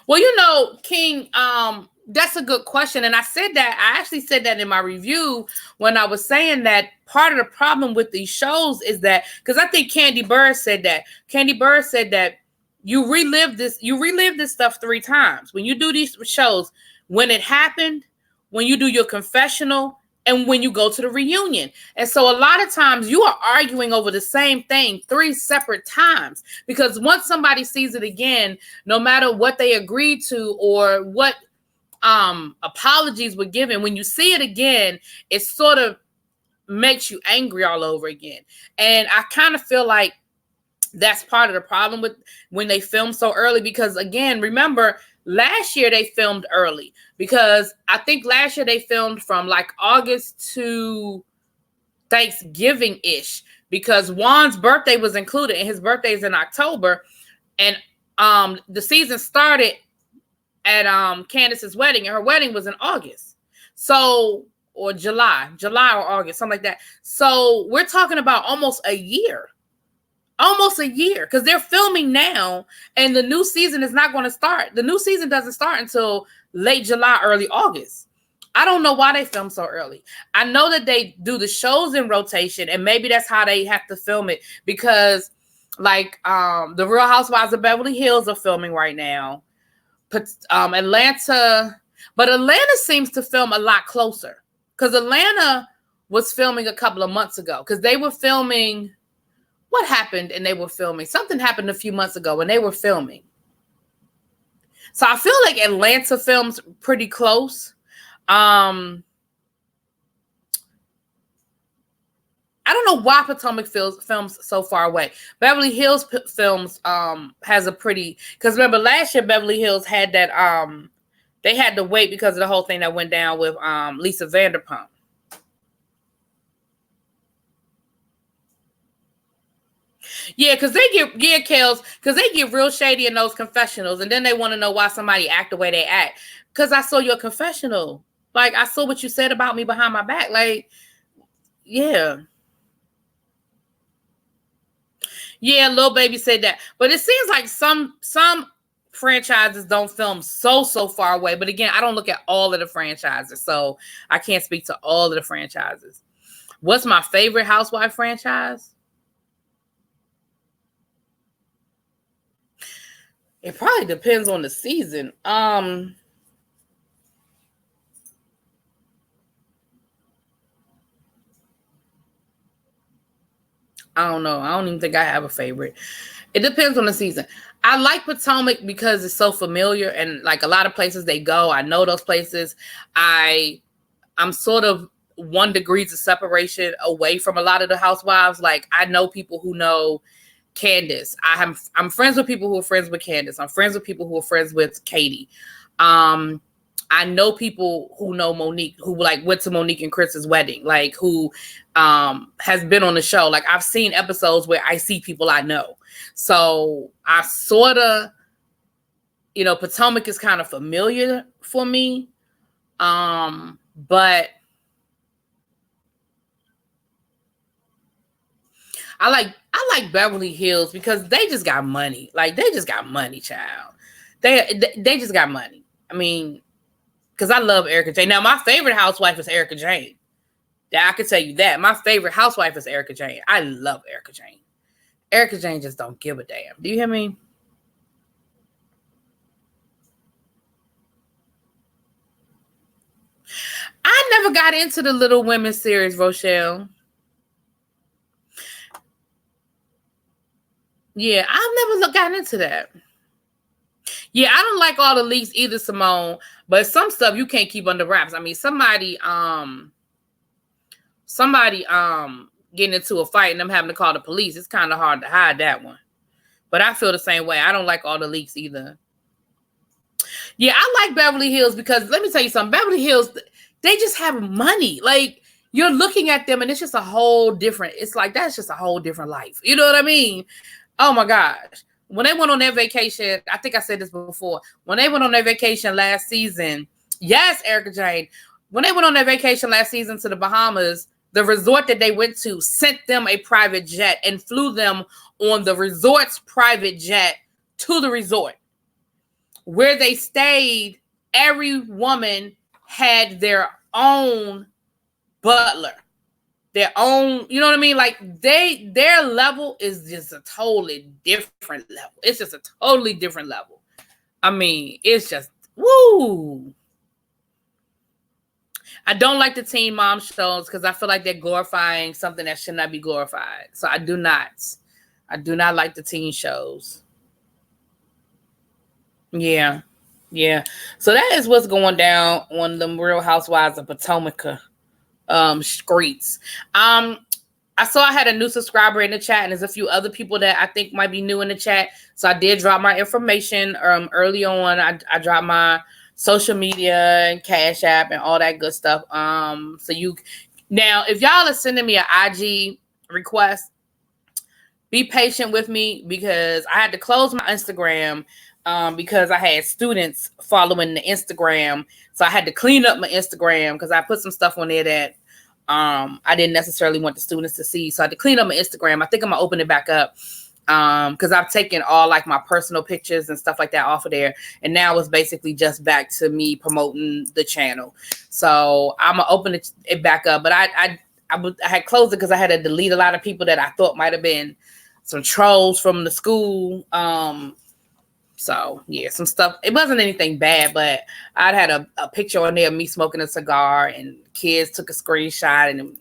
Well, you know, King, that's a good question. And I actually said that in my review when I was saying that part of the problem with these shows is that, because I think Candy Bird said that. Candy Bird said that you relive this stuff 3 times. When you do these shows, when it happened, when you do your confessional, and when you go to the reunion. And so a lot of times you are arguing over the same thing 3 separate times, because once somebody sees it again, no matter what they agreed to or what apologies were given, when you see it again, it sort of makes you angry all over again. And I kind of feel like that's part of the problem with when they film so early, because again, remember, last year they filmed early, because I think last year they filmed from like August to Thanksgiving-ish, because Juan's birthday was included, and his birthday is in October. And the season started at Candace's wedding, and her wedding was in August. So, or July or August, something like that. So we're talking about almost a year, because they're filming now, and the new season is not going to start. The new season doesn't start until late July, early August. I don't know why they film so early. I know that they do the shows in rotation, and maybe that's how they have to film it, because like the Real Housewives of Beverly Hills are filming right now. Atlanta seems to film a lot closer, because Atlanta was filming a couple of months ago, because they were filming. What happened? And they were filming. Something happened a few months ago when they were filming. So I feel like Atlanta films pretty close. I don't know why Potomac films so far away. Beverly Hills films has a pretty, because remember last year Beverly Hills had that they had to wait because of the whole thing that went down with Lisa Vanderpump. Yeah, because they get real shady in those confessionals, and then they want to know why somebody act the way they act. Because I saw your confessional. Like, I saw what you said about me behind my back. Like, yeah. Yeah, Lil Baby said that. But it seems like some franchises don't film so far away. But again, I don't look at all of the franchises, so I can't speak to all of the franchises. What's my favorite Housewife franchise? It probably depends on the season. I don't know. I don't even think I have a favorite. It depends on the season. I like Potomac because it's so familiar, and like a lot of places they go, I know those places. I'm sort of 1 degree of separation away from a lot of the housewives. Like, I know people who know Candace. I'm friends with people who are friends with Candace. I'm friends with people who are friends with Katie. I know people who know Monique, who like went to Monique and Chris's wedding, like who has been on the show. Like, I've seen episodes where I see people I know. So I sort of, Potomac is kind of familiar for me. But I like Beverly Hills because they just got money. Like, they just got money, child. They just got money. I mean, because I love Erica Jane. Now, my favorite housewife is Erica Jane. Yeah, I can tell you that. My favorite housewife is Erica Jane. I love Erica Jane. Erica Jane just don't give a damn. Do you hear me? I never got into the Little Women series, Rochelle. Yeah, I've never gotten into that. Yeah, I don't like all the leaks either, Simone. But some stuff you can't keep under wraps. I mean, somebody getting into a fight and them having to call the police. It's kind of hard to hide that one. But I feel the same way. I don't like all the leaks either. Yeah, I like Beverly Hills because let me tell you something. Beverly Hills, they just have money. Like, you're looking at them and it's just a whole different, it's like, that's just a whole different life. You know what I mean? Oh my gosh. When they went on their vacation, I think I said this before. When they went on their vacation last season, yes, Erica Jane, when they went on their vacation last season to the Bahamas, the resort that they went to sent them a private jet and flew them on the resort's private jet to the resort. Where they stayed, every woman had their own butler, their own, you know what I mean? Like, their level is just a totally different level. It's just a totally different level. I mean, it's just, woo. I don't like the teen mom shows because I feel like they're glorifying something that should not be glorified. So I do not like the teen shows. Yeah. Yeah. So that is what's going down on the Real Housewives of Potomac streets. I saw I had a new subscriber in the chat, and there's a few other people that I think might be new in the chat. So I did drop my information early on. I dropped my social media and Cash App and all that good stuff. So you now, if y'all are sending me an IG request, be patient with me because I had to close my Instagram because I had students following the Instagram. So I had to clean up my Instagram because I put some stuff on there that I didn't necessarily want the students to see. So I had to clean up my Instagram. I think I'm gonna open it back up because I've taken all like my personal pictures and stuff like that off of there. And now it's basically just back to me promoting the channel. So I'm gonna open it back up. But I had closed it because I had to delete a lot of people that I thought might have been some trolls from the school. So yeah, some stuff. It wasn't anything bad, but I'd had a picture on there of me smoking a cigar, and kids took a screenshot. And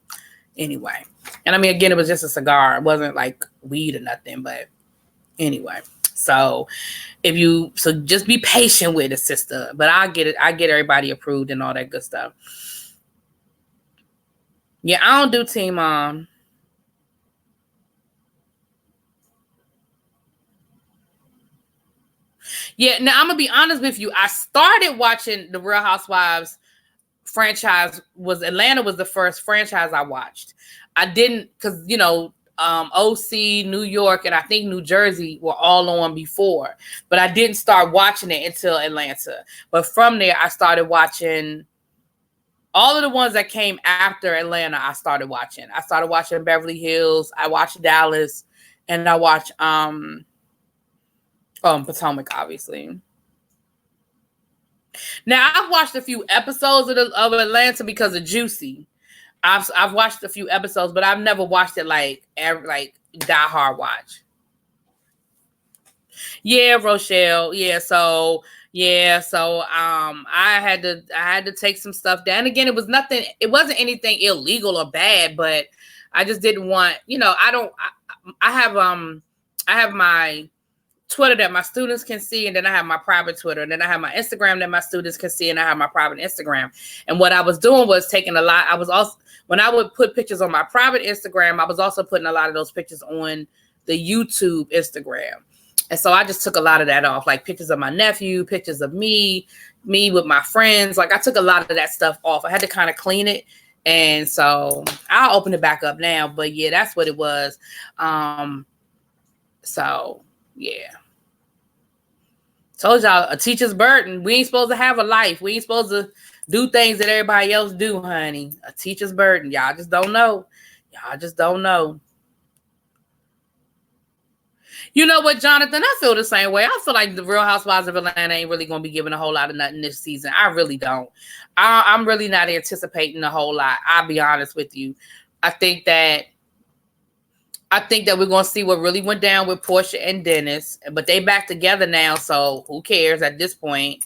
anyway, and I mean, again, it was just a cigar. It wasn't like weed or nothing. But anyway, so just be patient with it, sister. But I get it. I get everybody approved and all that good stuff. Yeah, I don't do Teen Mom. Yeah, now I'm gonna be honest with you. I started watching the Real Housewives franchise. Atlanta was the first franchise I watched. I didn't because OC, New York, and I think New Jersey were all on before, but I didn't start watching it until Atlanta. But from there, I started watching all of the ones that came after Atlanta. I started watching Beverly Hills. I watched Dallas, and I watched Potomac, obviously. Now I've watched a few episodes of Atlanta because of Juicy. I've watched a few episodes, but I've never watched it like die hard watch. Yeah, Rochelle. Yeah, so I had to take some stuff down. Again, it wasn't anything illegal or bad, but I just didn't want, I have my Twitter that my students can see, and then I have my private Twitter, and then I have my Instagram that my students can see, and I have my private Instagram. And what I was doing was taking a lot. I was also, when I would put pictures on my private Instagram, I was also putting a lot of those pictures on the YouTube Instagram. And so I just took a lot of that off, like pictures of my nephew, pictures of me with my friends. Like I took a lot of that stuff off. I had to kind of clean it. And so I'll open it back up now. But yeah, that's what it was. So yeah. Told y'all, a teacher's burden. We ain't supposed to have a life. We ain't supposed to do things that everybody else do, honey. A teacher's burden. Y'all just don't know. You know what, Jonathan? I feel the same way. I feel like the Real Housewives of Atlanta ain't really going to be giving a whole lot of nothing this season. I really don't. I'm really not anticipating a whole lot. I'll be honest with you. I think that we're going to see what really went down with Portia and Dennis, but they back together now, so who cares at this point?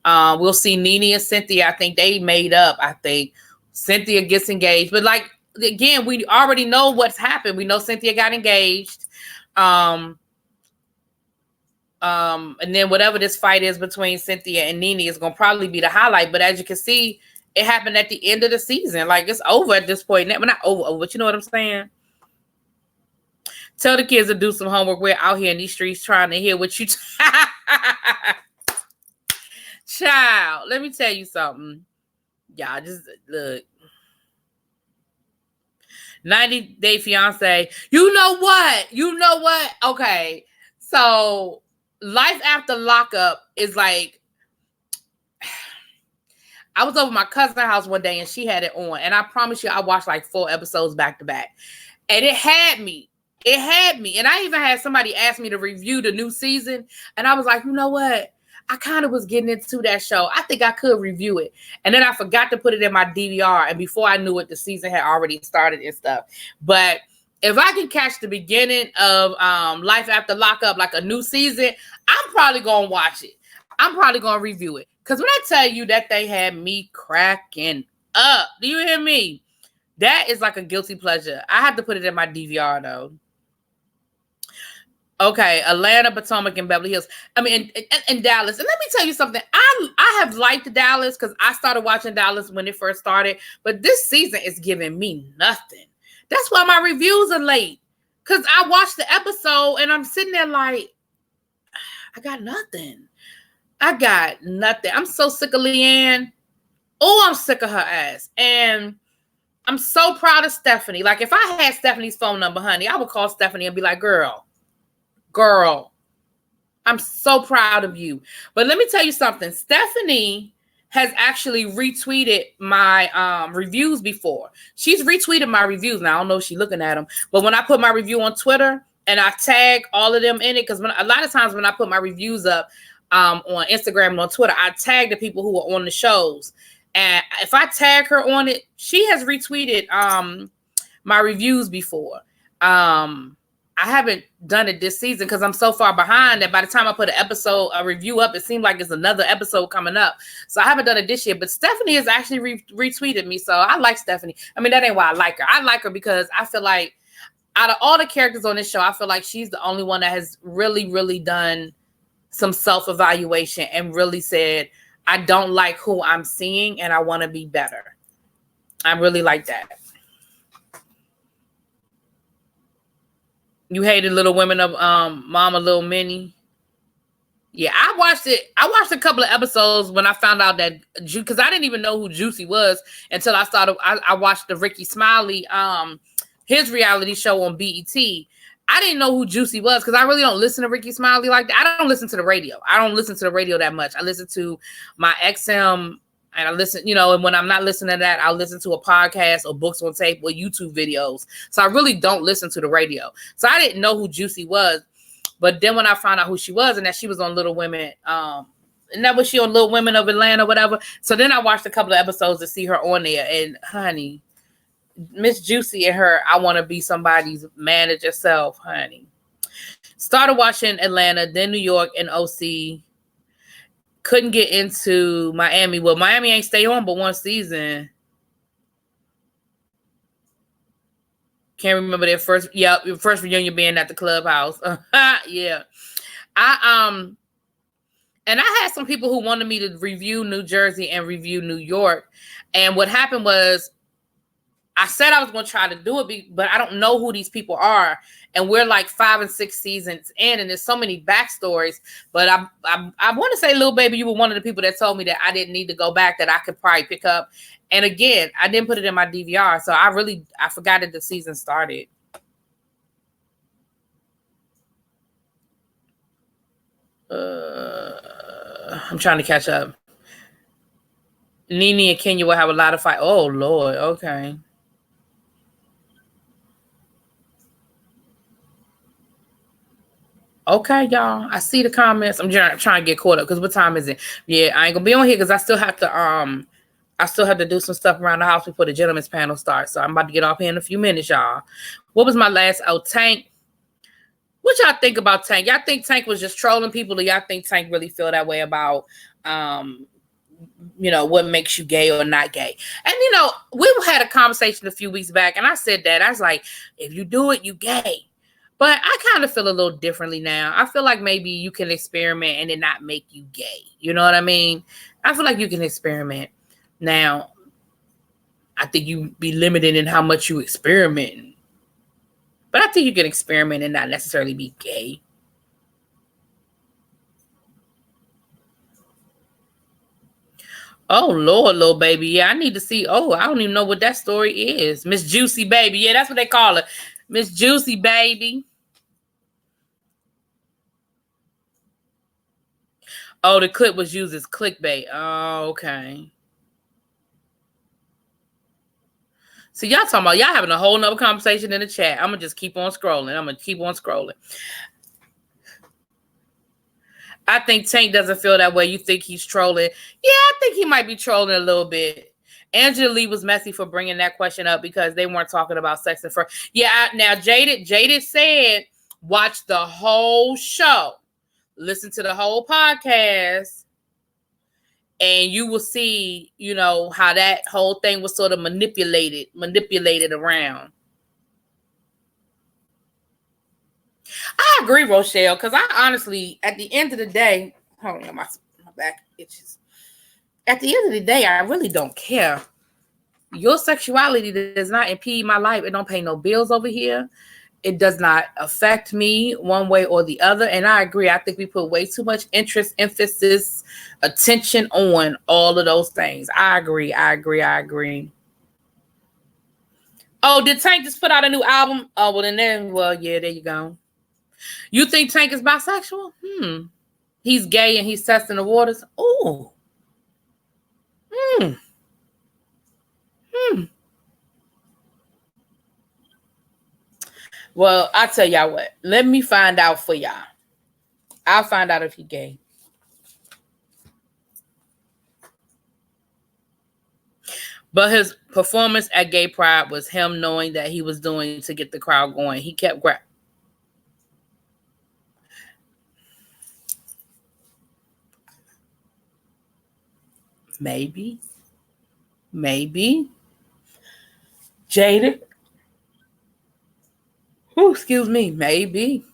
We'll see Nene and Cynthia. I think they made up. I think Cynthia gets engaged, but like again, we already know what's happened. We know Cynthia got engaged. And then whatever this fight is between Cynthia and Nene is going to probably be the highlight. But as you can see, it happened at the end of the season. Like, it's over at this point. Well, not over, but you know what I'm saying? Tell the kids to do some homework. We're out here in these streets trying to hear what you... Child, let me tell you something. Y'all, just look. 90 Day Fiance. You know what? Okay. So life after lockup is like, I was over my cousin's house one day and she had it on. And I promise you, I watched like 4 episodes back to back. And it had me. And I even had somebody ask me to review the new season. And I was like, you know what? I kind of was getting into that show. I think I could review it. And then I forgot to put it in my DVR. And before I knew it, the season had already started and stuff. But if I can catch the beginning of Life After Lockup, like a new season, I'm probably going to watch it. I'm probably going to review it. Because when I tell you that they had me cracking up, do you hear me? That is like a guilty pleasure. I have to put it in my DVR, though. Okay, Atlanta, Potomac, and Beverly Hills. I mean, and Dallas. And let me tell you something. I have liked Dallas because I started watching Dallas when it first started. But this season is giving me nothing. That's why my reviews are late. Because I watched the episode and I'm sitting there like, I got nothing. I'm so sick of Leanne. Oh, I'm sick of her ass. And I'm so proud of Stephanie. Like, if I had Stephanie's phone number, honey, I would call Stephanie and be like, girl, I'm so proud of you. But let me tell you something. Stephanie has actually retweeted my reviews before. She's retweeted my reviews. Now, I don't know if she's looking at them. But when I put my review on Twitter and I tag all of them in it, because a lot of times when I put my reviews up on Instagram and on Twitter, I tag the people who are on the shows. And if I tag her on it, she has retweeted my reviews before. I haven't done it this season because I'm so far behind that by the time I put a review up, it seemed like it's another episode coming up. So I haven't done it this year, but Stephanie has actually retweeted me. So I like Stephanie. I mean, that ain't why I like her. I like her because I feel like out of all the characters on this show, I feel like she's the only one that has really, really done some self-evaluation and really said, I don't like who I'm seeing and I want to be better. I really like that. You hated Little Women of Mama Little Minnie. Yeah, I watched it. I watched a couple of episodes when I found out that, because I didn't even know who Juicy was until I watched the Ricky Smiley, his reality show on BET. I didn't know who Juicy was because I really don't listen to Ricky Smiley like that. I don't listen to the radio. I don't listen to the radio that much. I listen to my XM. And I listen, and when I'm not listening to that, I'll listen to a podcast or books on tape or YouTube videos. So I really don't listen to the radio. So I didn't know who Juicy was. But then when I found out who she was and that she was on Little Women, and that was she on Little Women of Atlanta, whatever. So then I watched a couple of episodes to see her on there. And honey, Miss Juicy and her, I want to be somebody's manager self, honey. Started watching Atlanta, then New York and OC. Couldn't get into Miami. Well, Miami ain't stay on but one season. Can't remember their first reunion being at the clubhouse. Yeah. And I had some people who wanted me to review New Jersey and review New York. And what happened was I said I was going to try to do it, but I don't know who these people are. And we're like 5 and 6 seasons in, and there's so many backstories. But I want to say, Lil Baby, you were one of the people that told me that I didn't need to go back, that I could probably pick up. And again, I didn't put it in my DVR, so I forgot that the season started. I'm trying to catch up. Nene and Kenya will have a lot of fight. Oh, Lord. Okay. Okay, y'all. I see the comments. I'm trying to get caught up because what time is it? Yeah, I ain't gonna be on here because I still have to do some stuff around the house before the gentleman's panel starts. So I'm about to get off here in a few minutes, y'all. What was my last? Oh, Tank. What y'all think about Tank? Y'all think Tank was just trolling people, or y'all think Tank really feel that way about what makes you gay or not gay? And we had a conversation a few weeks back, and I said that I was like, if you do it, you gay. But I kind of feel a little differently now. I feel like maybe you can experiment and it not make you gay. You know what I mean? I feel like you can experiment. Now, I think you be limited in how much you experiment. But I think you can experiment and not necessarily be gay. Oh, Lord, little baby. Yeah, I need to see. Oh, I don't even know what that story is. Miss Juicy Baby. Yeah, that's what they call her. Miss Juicy Baby. Oh, the clip was used as clickbait. Oh, okay. So y'all talking about y'all having a whole nother conversation in the chat. I'm going to just keep on scrolling. I think Tank doesn't feel that way. You think he's trolling? Yeah, I think he might be trolling a little bit. Angela Lee was messy for bringing that question up because they weren't talking about sex and fur. Yeah, now Jaded said watch the whole show, listen to the whole podcast, and you will see, how that whole thing was sort of manipulated around. I agree, Rochelle, because I honestly, at the end of the day, hold on, my back itches. At the end of the day, I really don't care. Your sexuality does not impede my life. It don't pay no bills over here. It does not affect me one way or the other. And I agree. I think we put way too much interest, emphasis, attention on all of those things. I agree. Oh, did Tank just put out a new album? Oh, well, yeah, there you go. You think Tank is bisexual? He's gay and he's testing the waters? Ooh. Well, I tell y'all what. Let me find out for y'all. I'll find out if he's gay. But his performance at Gay Pride was him knowing that he was doing to get the crowd going. He kept Maybe. Jaded. Ooh, excuse me. Maybe.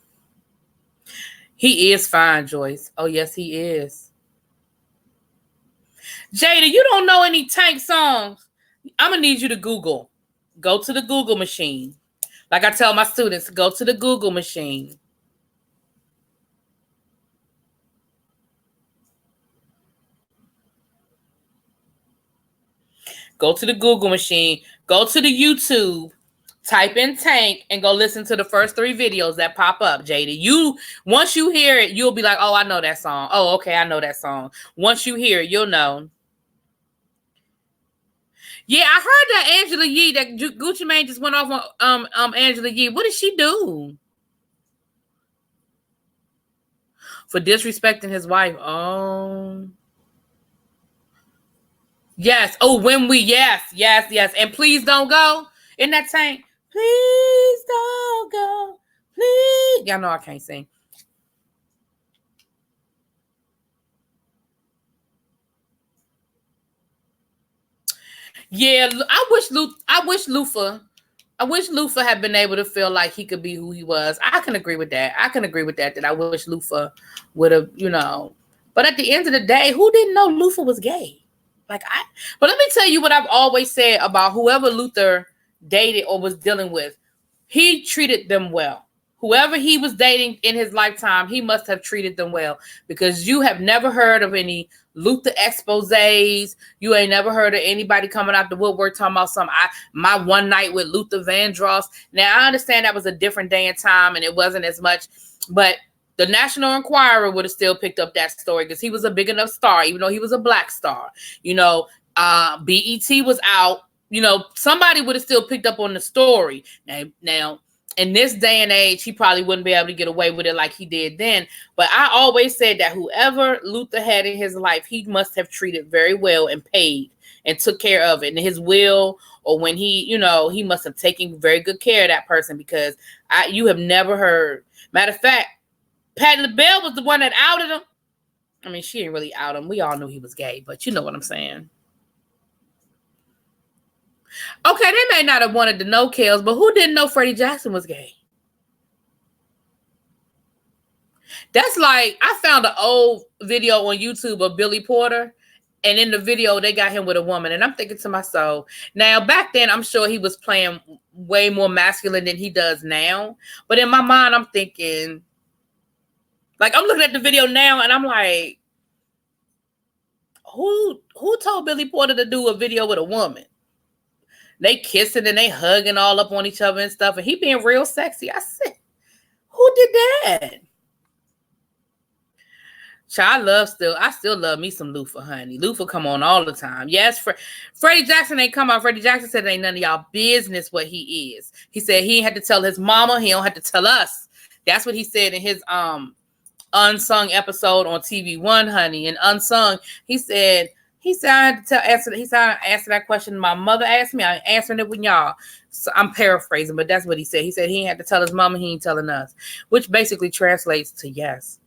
He is fine, Joyce. Oh, yes, he is. Jada, you don't know any Tank songs. I'm going to need you to Google. Go to the Google machine. Like I tell my students, go to the Google machine. Go to the Google machine. Go to the YouTube. Type in Tank and go listen to the first 3 videos that pop up, Jada. Once you hear it, you'll be like, oh, I know that song. Oh, okay, I know that song. Once you hear it, you'll know. Yeah, I heard that Angela Yee, that Gucci Mane just went off on Angela Yee. What did she do? For disrespecting his wife. Oh. Yes. Oh, yes. And please don't go in that Tank. Please don't go. Please. Y'all know I can't sing. Yeah, I wish Lufa had been able to feel like he could be who he was. I can agree with that. That I wish Lufa would have, But at the end of the day, who didn't know Lufa was gay? But let me tell you what I've always said about whoever Luther dated or was dealing with. He treated them well. Whoever he was dating in his lifetime, he must have treated them well, because you have never heard of any Luther exposés. You ain't never heard of anybody coming out the woodwork talking about my one night with Luther Vandross. Now, I understand that was a different day and time and it wasn't as much, but the National Enquirer would have still picked up that story because he was a big enough star, even though he was a black star. BET was out. Somebody would have still picked up on the story. Now, in this day and age, he probably wouldn't be able to get away with it like he did then. But I always said that whoever Luther had in his life, he must have treated very well and paid and took care of it. And his will, or when he, he must have taken very good care of that person, because you have never heard. Matter of fact, Patti LaBelle was the one that outed him. I mean, she didn't really out him. We all knew he was gay, but you know what I'm saying. Okay, they may not have wanted to know Kels, but who didn't know Freddie Jackson was gay? That's like, I found an old video on YouTube of Billy Porter, and in the video, they got him with a woman. And I'm thinking to myself, now, back then, I'm sure he was playing way more masculine than he does now. But in my mind, I'm thinking, like, I'm looking at the video now, and I'm like, who told Billy Porter to do a video with a woman? They kissing and they hugging all up on each other and stuff, and he being real sexy. I said, who did that? I still love me some Luther, honey. Luther come on all the time. Yes, Freddie Jackson ain't come on. Freddie Jackson said it ain't none of y'all business what he is. He said he ain't had to tell his mama. He don't have to tell us. That's what he said in his Unsung episode on TV One, honey. And Unsung, he said I had to answer that question my mother asked me. I'm answering it with y'all. So I'm paraphrasing, but that's what he said. He said he ain't had to tell his mama. He ain't telling us, which basically translates to yes.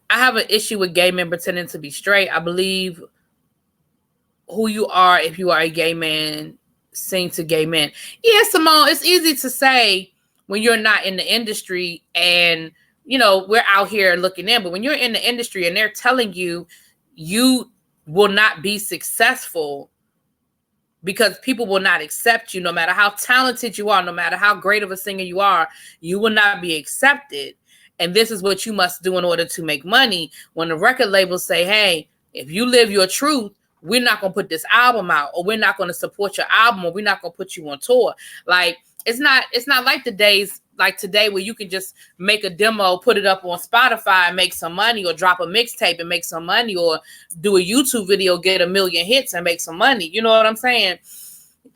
I have an issue with gay men pretending to be straight. I believe who you are, if you are a gay man, sing to gay men. Yeah, Simone, it's easy to say when you're not in the industry and, we're out here looking in. But when you're in the industry and they're telling you, you will not be successful because people will not accept you, no matter how talented you are, no matter how great of a singer you are, you will not be accepted. And this is what you must do in order to make money. When the record labels say, hey, if you live your truth, we're not going to put this album out, or we're not going to support your album, or we're not going to put you on tour. Like, it's not like the days like today where you can just make a demo, put it up on Spotify and make some money, or drop a mixtape and make some money, or do a YouTube video, get 1 million hits and make some money. You know what I'm saying?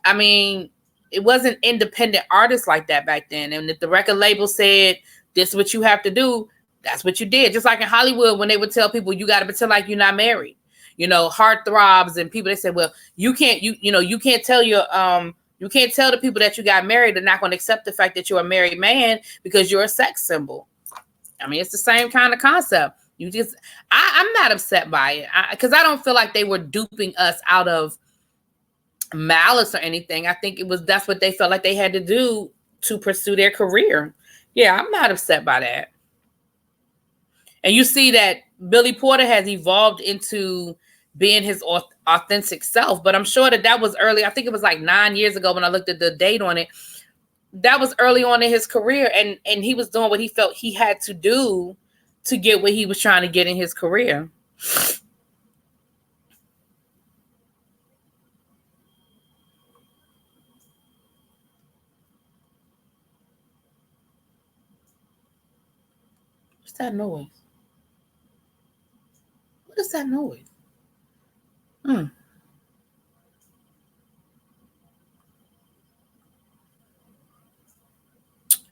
I mean, it wasn't independent artists like that back then. And if the record label said, this is what you have to do, that's what you did. Just like in Hollywood, when they would tell people, you got to pretend like you're not married. Heartthrobs and people, they said, well, you can't tell you can't tell the people that you got married. They're not going to accept the fact that you're a married man because you're a sex symbol. I mean, it's the same kind of concept. I'm not upset by it because I don't feel like they were duping us out of malice or anything. I think that's what they felt like they had to do to pursue their career. Yeah, I'm not upset by that. And you see that Billy Porter has evolved into being his authentic self. But I'm sure that was early. I think it was like 9 years ago when I looked at the date on it. That was early on in his career. And he was doing what he felt he had to do to get what he was trying to get in his career. What's that noise? What is that noise?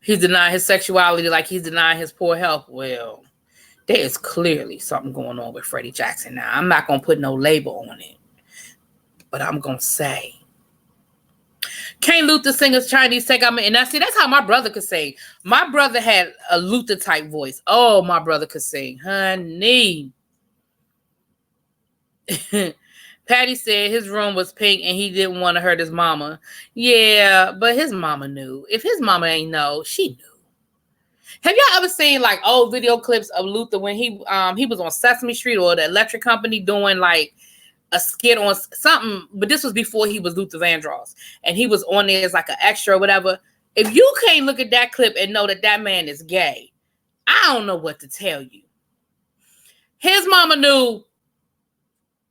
He's denying his sexuality like he's denying his poor health. Well, there is clearly something going on with Freddie Jackson now. I'm not going to put no label on it, but I'm going to say, can't Luther sing a Chinese take? And that's how my brother could sing. My brother had a Luther type voice. Oh, my brother could sing, honey. Patty said his room was pink and he didn't want to hurt his mama. Yeah, but his mama knew. If his mama ain't know, she knew. Have y'all ever seen like old video clips of Luther when he was on Sesame Street or the Electric Company doing like a skit on something? But this was before he was Luther Vandross, and he was on there as like an extra or whatever. If you can't look at that clip and know that man is gay, I don't know what to tell you. His mama knew.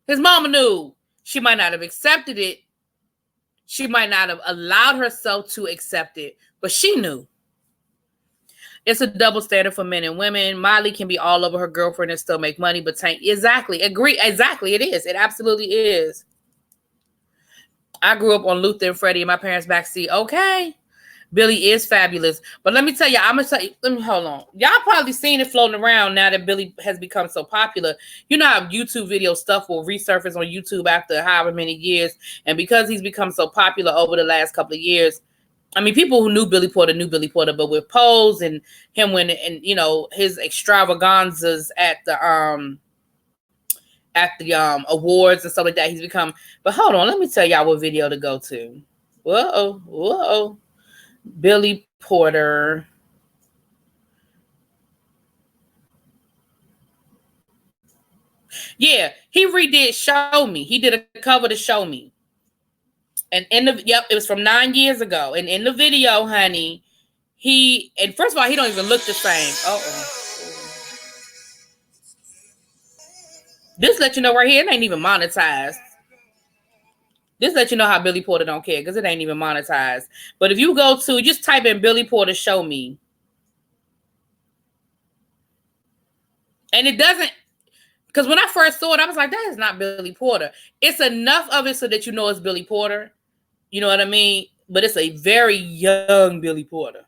His mama knew. She might not have accepted it. She might not have allowed herself to accept it, but she knew. It's a double standard for men and women. Miley can be all over her girlfriend and still make money, but Tank, exactly, agree, exactly, it is. It absolutely is. I grew up on Luther and Freddie in my parents' backseat. Okay. Billy is fabulous. But let me tell you, I'm gonna tell you, let me hold on. Y'all probably seen it floating around now that Billy has become so popular. You know how YouTube video stuff will resurface on YouTube after however many years. And because he's become so popular over the last couple of years, I mean, people who knew Billy Porter, but with Pose and him when and you know his extravaganzas at the awards and stuff like that, he's become. But hold on, let me tell y'all what video to go to. Whoa. Billy Porter. Yeah, he redid Show Me. He did a cover to Show Me. And it was from 9 years ago. And in the video, honey, and first of all, he don't even look the same. This let you know right here, it ain't even monetized. This let you know how Billy Porter don't care because it ain't even monetized. But if you go to, just type in Billy Porter Show Me. And it doesn't, because when I first saw it, I was like, that is not Billy Porter. It's enough of it so that you know it's Billy Porter. You know what I mean? But it's a very young Billy Porter.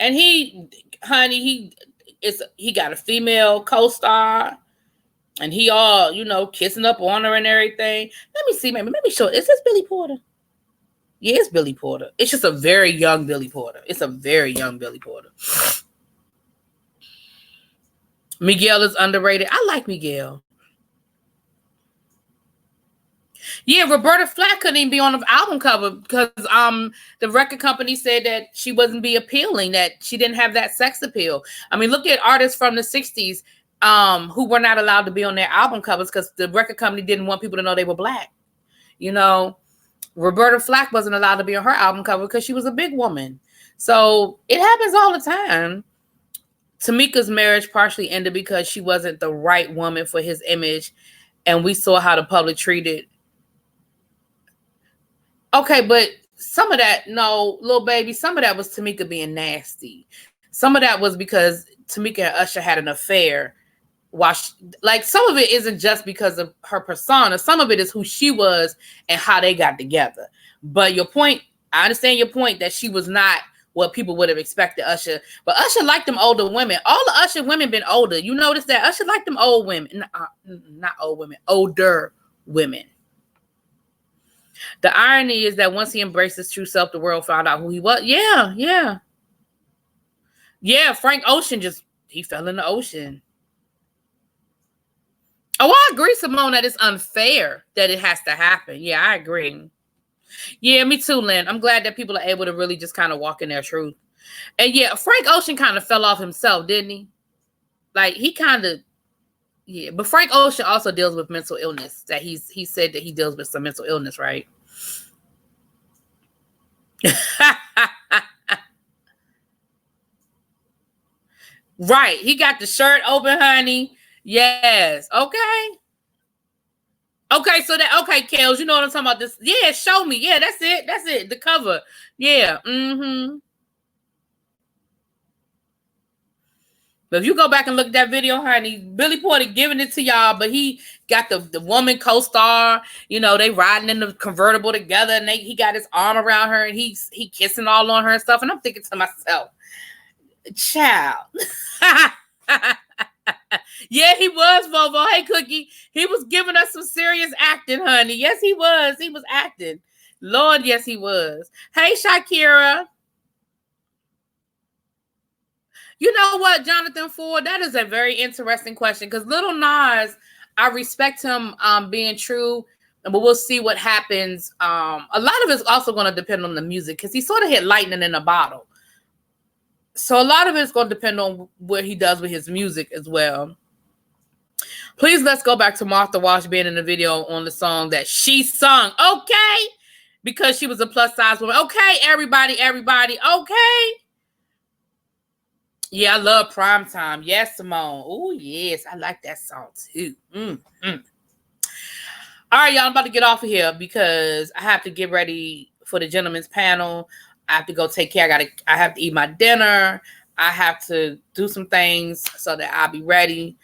And he got a female co-star. And he all, kissing up on her and everything. Let me see, maybe show. Is this Billy Porter? Yeah, it's Billy Porter. It's just a very young Billy Porter. It's a very young Billy Porter. Miguel is underrated. I like Miguel. Yeah, Roberta Flack couldn't even be on the album cover because the record company said that she wasn't be appealing, that she didn't have that sex appeal. I mean, look at artists from the 60s who were not allowed to be on their album covers because the record company didn't want people to know they were black. Roberta Flack wasn't allowed to be on her album cover because she was a big woman. So it happens all the time. Tamika's marriage partially ended because she wasn't the right woman for his image, and we saw how the public treated. Okay, but some of that, no, little baby, some of that was Tamika being nasty. Some of that was because Tamika and Usher had an affair. Some of it isn't just because of her persona. Some of it is who she was and how they got together. But your point, I understand your point that she was not what people would have expected Usher. But Usher liked them older women. All the Usher women been older. You notice that Usher liked them old women. Not old women, older women. The irony is that once he embraced his true self, the world found out who he was. Yeah. Frank Ocean he fell in the ocean. Oh, I agree, Simone, that it's unfair that it has to happen. Yeah, I agree. Yeah, me too, Lynn. I'm glad that people are able to really just kind of walk in their truth. And yeah, Frank Ocean kind of fell off himself, didn't he? Like he kind of, yeah. But Frank Ocean also deals with mental illness. That he said that he deals with some mental illness, right? Right. He got the shirt open, honey. Yes. Okay. Okay, Kels, you know what I'm talking about? This. Yeah, Show Me. Yeah, that's it. The cover. Yeah. Mm-hmm. But if you go back and look at that video, honey, Billy Porter giving it to y'all, but he got the woman co-star, they riding in the convertible together, and he got his arm around her, and he kissing all on her and stuff. And I'm thinking to myself, child. Yeah, he was, Vovo. Hey, Cookie. He was giving us some serious acting, honey. Yes, he was. He was acting. Lord, yes, he was. Hey, Shakira. You know what, Jonathan Ford? That is a very interesting question because Little Nas, I respect him being true, but we'll see what happens. A lot of it's also going to depend on the music because he sort of hit lightning in a bottle. So a lot of it's going to depend on what he does with his music as well. Please, let's go back to Martha Wash being in the video on the song that she sung. Okay. Because she was a plus size woman. Okay, everybody. Okay. Yeah, I love Primetime. Yes, Simone. Oh, yes. I like that song too. All right, y'all. I'm about to get off of here because I have to get ready for the gentleman's panel. I have to go take care. I have to eat my dinner. I have to do some things so that I'll be ready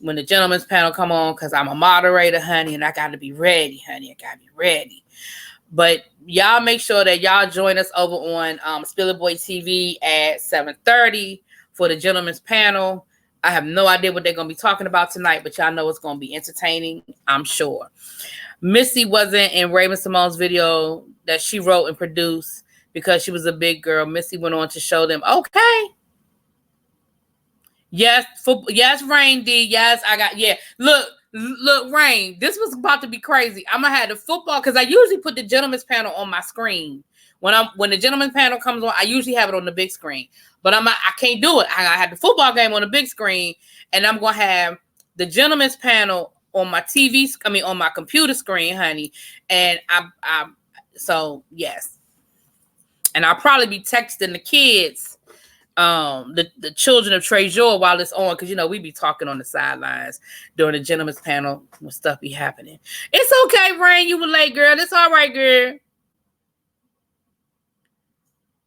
when the gentleman's panel come on because I'm a moderator, honey, and I got to be ready, honey. I got to be ready. But y'all make sure that y'all join us over on Spiller Boy TV at 7:30 for the gentleman's panel. I have no idea what they're going to be talking about tonight, but y'all know it's going to be entertaining, I'm sure. Missy wasn't in Raven-Symoné's video that she wrote and produced because she was a big girl. Missy went on to show them, okay. Yes, yes, Rain D. Yes, I got, yeah. Look, Rain, this was about to be crazy. I'm going to have the football because I usually put the gentleman's panel on my screen. When the gentleman's panel comes on, I usually have it on the big screen. But I can't do it. I had the football game on the big screen, and I'm going to have the gentleman's panel on my TV, on my computer screen, honey. And so yes. And I'll probably be texting the kids, the children of Treasure while it's on, because we be talking on the sidelines during the gentleman's panel when stuff be happening. It's okay, Rain, you were late, girl. It's all right, girl.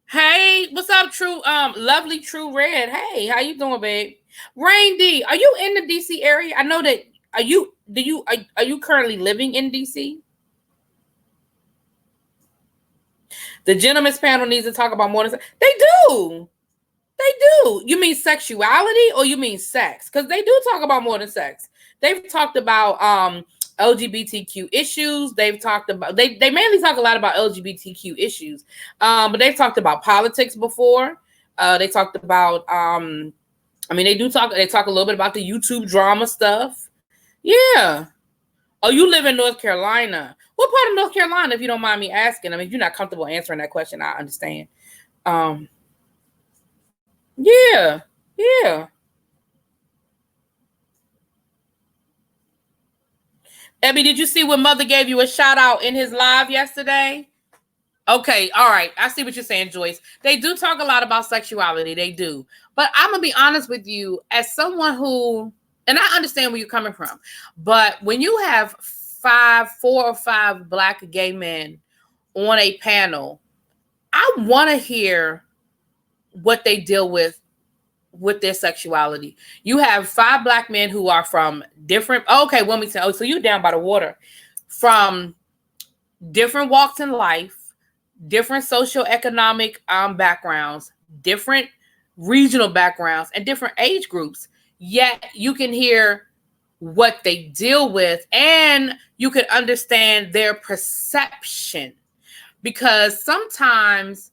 Hey, what's up, True? Lovely True Red. Hey, how you doing, babe? Rain D, are you in the DC area? I know that. Are you currently living in DC? The gentleman's panel needs to talk about more than sex. They do. You mean sexuality or you mean sex? Because they do talk about more than sex. They've talked about LGBTQ issues. They've talked about they mainly talk a lot about LGBTQ issues. But they've talked about politics before. They talked about they talk a little bit about the YouTube drama stuff. Yeah. Oh, you live in North Carolina. What part of North Carolina, if you don't mind me asking? I mean, if you're not comfortable answering that question, I understand. Yeah. Abby, did you see when Mother gave you a shout out in his live yesterday? Okay, all right. I see what you're saying, Joyce. They do talk a lot about sexuality. They do. But I'm going to be honest with you, as someone who, and I understand where you're coming from, but when you have 4 or 5 Black gay men on a panel, I want to hear what they deal with their sexuality. You have 5 Black men who are from different, okay, let me tell you, so you're down by the water, from different walks in life, different socioeconomic backgrounds, different regional backgrounds, and different age groups. Yet you can hear what they deal with and you can understand their perception, because sometimes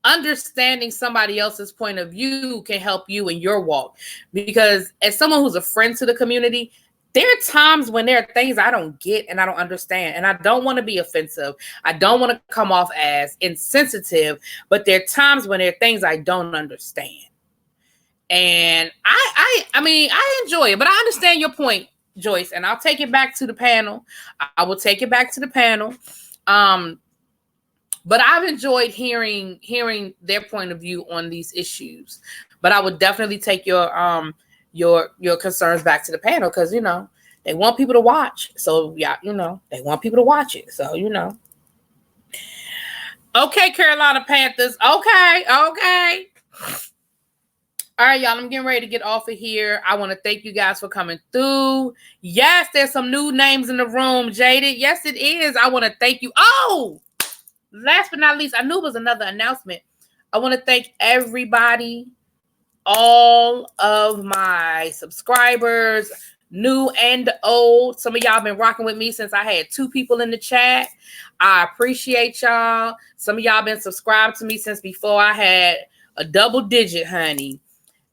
understanding somebody else's point of view can help you in your walk. Because as someone who's a friend to the community, there are times when there are things I don't get and I don't understand, and I don't want to be offensive. I don't want to come off as insensitive, but there are times when there are things I don't understand. And I mean, I enjoy it, but I understand your point, Joyce, and I'll take it back to the panel. I will take it back to the panel. But I've enjoyed hearing their point of view on these issues. But I would definitely take your concerns back to the panel, because they want people to watch. So yeah, they want people to watch it. So Okay, Carolina Panthers. Okay. All right, y'all, I'm getting ready to get off of here. I want to thank you guys for coming through. Yes, there's some new names in the room, Jaded. Yes, it is. I want to thank you. Oh, last but not least, I knew it was another announcement. I want to thank everybody, all of my subscribers, new and old. Some of y'all been rocking with me since I had 2 people in the chat. I appreciate y'all. Some of y'all been subscribed to me since before I had a double digit, honey.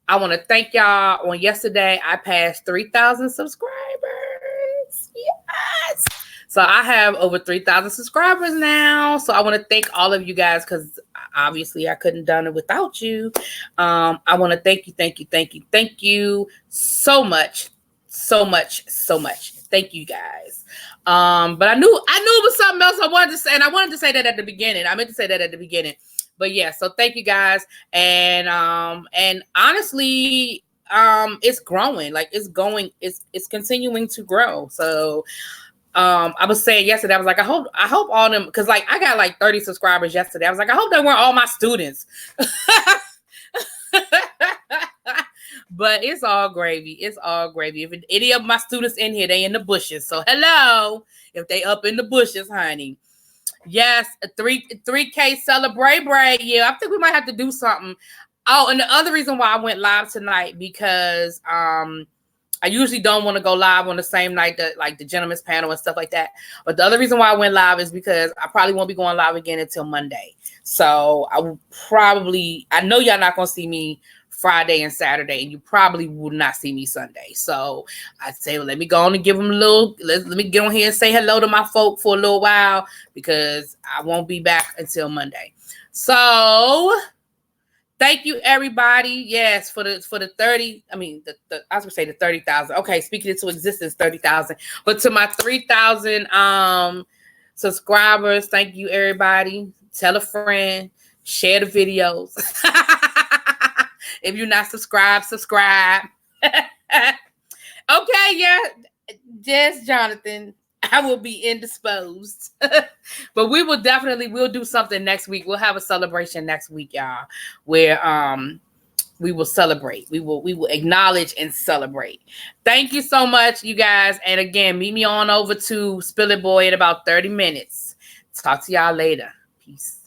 I want to thank y'all. On yesterday, I passed 3,000 subscribers. Yes. So I have over 3,000 subscribers now. So I want to thank all of you guys, because obviously I couldn't have done it without you. I want to thank you so much. Thank you guys. But I knew it was something else I wanted to say, and I wanted to say that at the beginning. I meant to say that at the beginning. But yeah, so thank you guys. And honestly, it's growing. Like it's continuing to grow. So I was saying yesterday, I was like, I hope all them, because like I got like 30 subscribers yesterday. I was like, I hope they weren't all my students. But it's all gravy. It's all gravy. If any of my students in here, they in the bushes. So hello, if they up in the bushes, honey. Yes, a 3K celebrate break. Yeah, I think we might have to do something. Oh, and the other reason why I went live tonight because I usually don't want to go live on the same night that like the gentleman's panel and stuff like that. But the other reason why I went live is because I probably won't be going live again until Monday. So I know y'all not gonna see me Friday and Saturday, and you probably will not see me Sunday. So I say, well, let me go on and give them a little. Let me get on here and say hello to my folk for a little while because I won't be back until Monday. So. Thank you, everybody. Yes, for the 30. I mean, I was gonna say the 30,000. Okay, speaking into existence, 30,000. But to my 3,000 subscribers, thank you, everybody. Tell a friend, share the videos. If you're not subscribed, subscribe. Okay, yeah. Yes, Jonathan. I will be indisposed. But we'll do something next week. We'll have a celebration next week, y'all, where we will celebrate. We will acknowledge and celebrate. Thank you so much, you guys. And again, meet me on over to Spill It Boy in about 30 minutes. Talk to y'all later. Peace.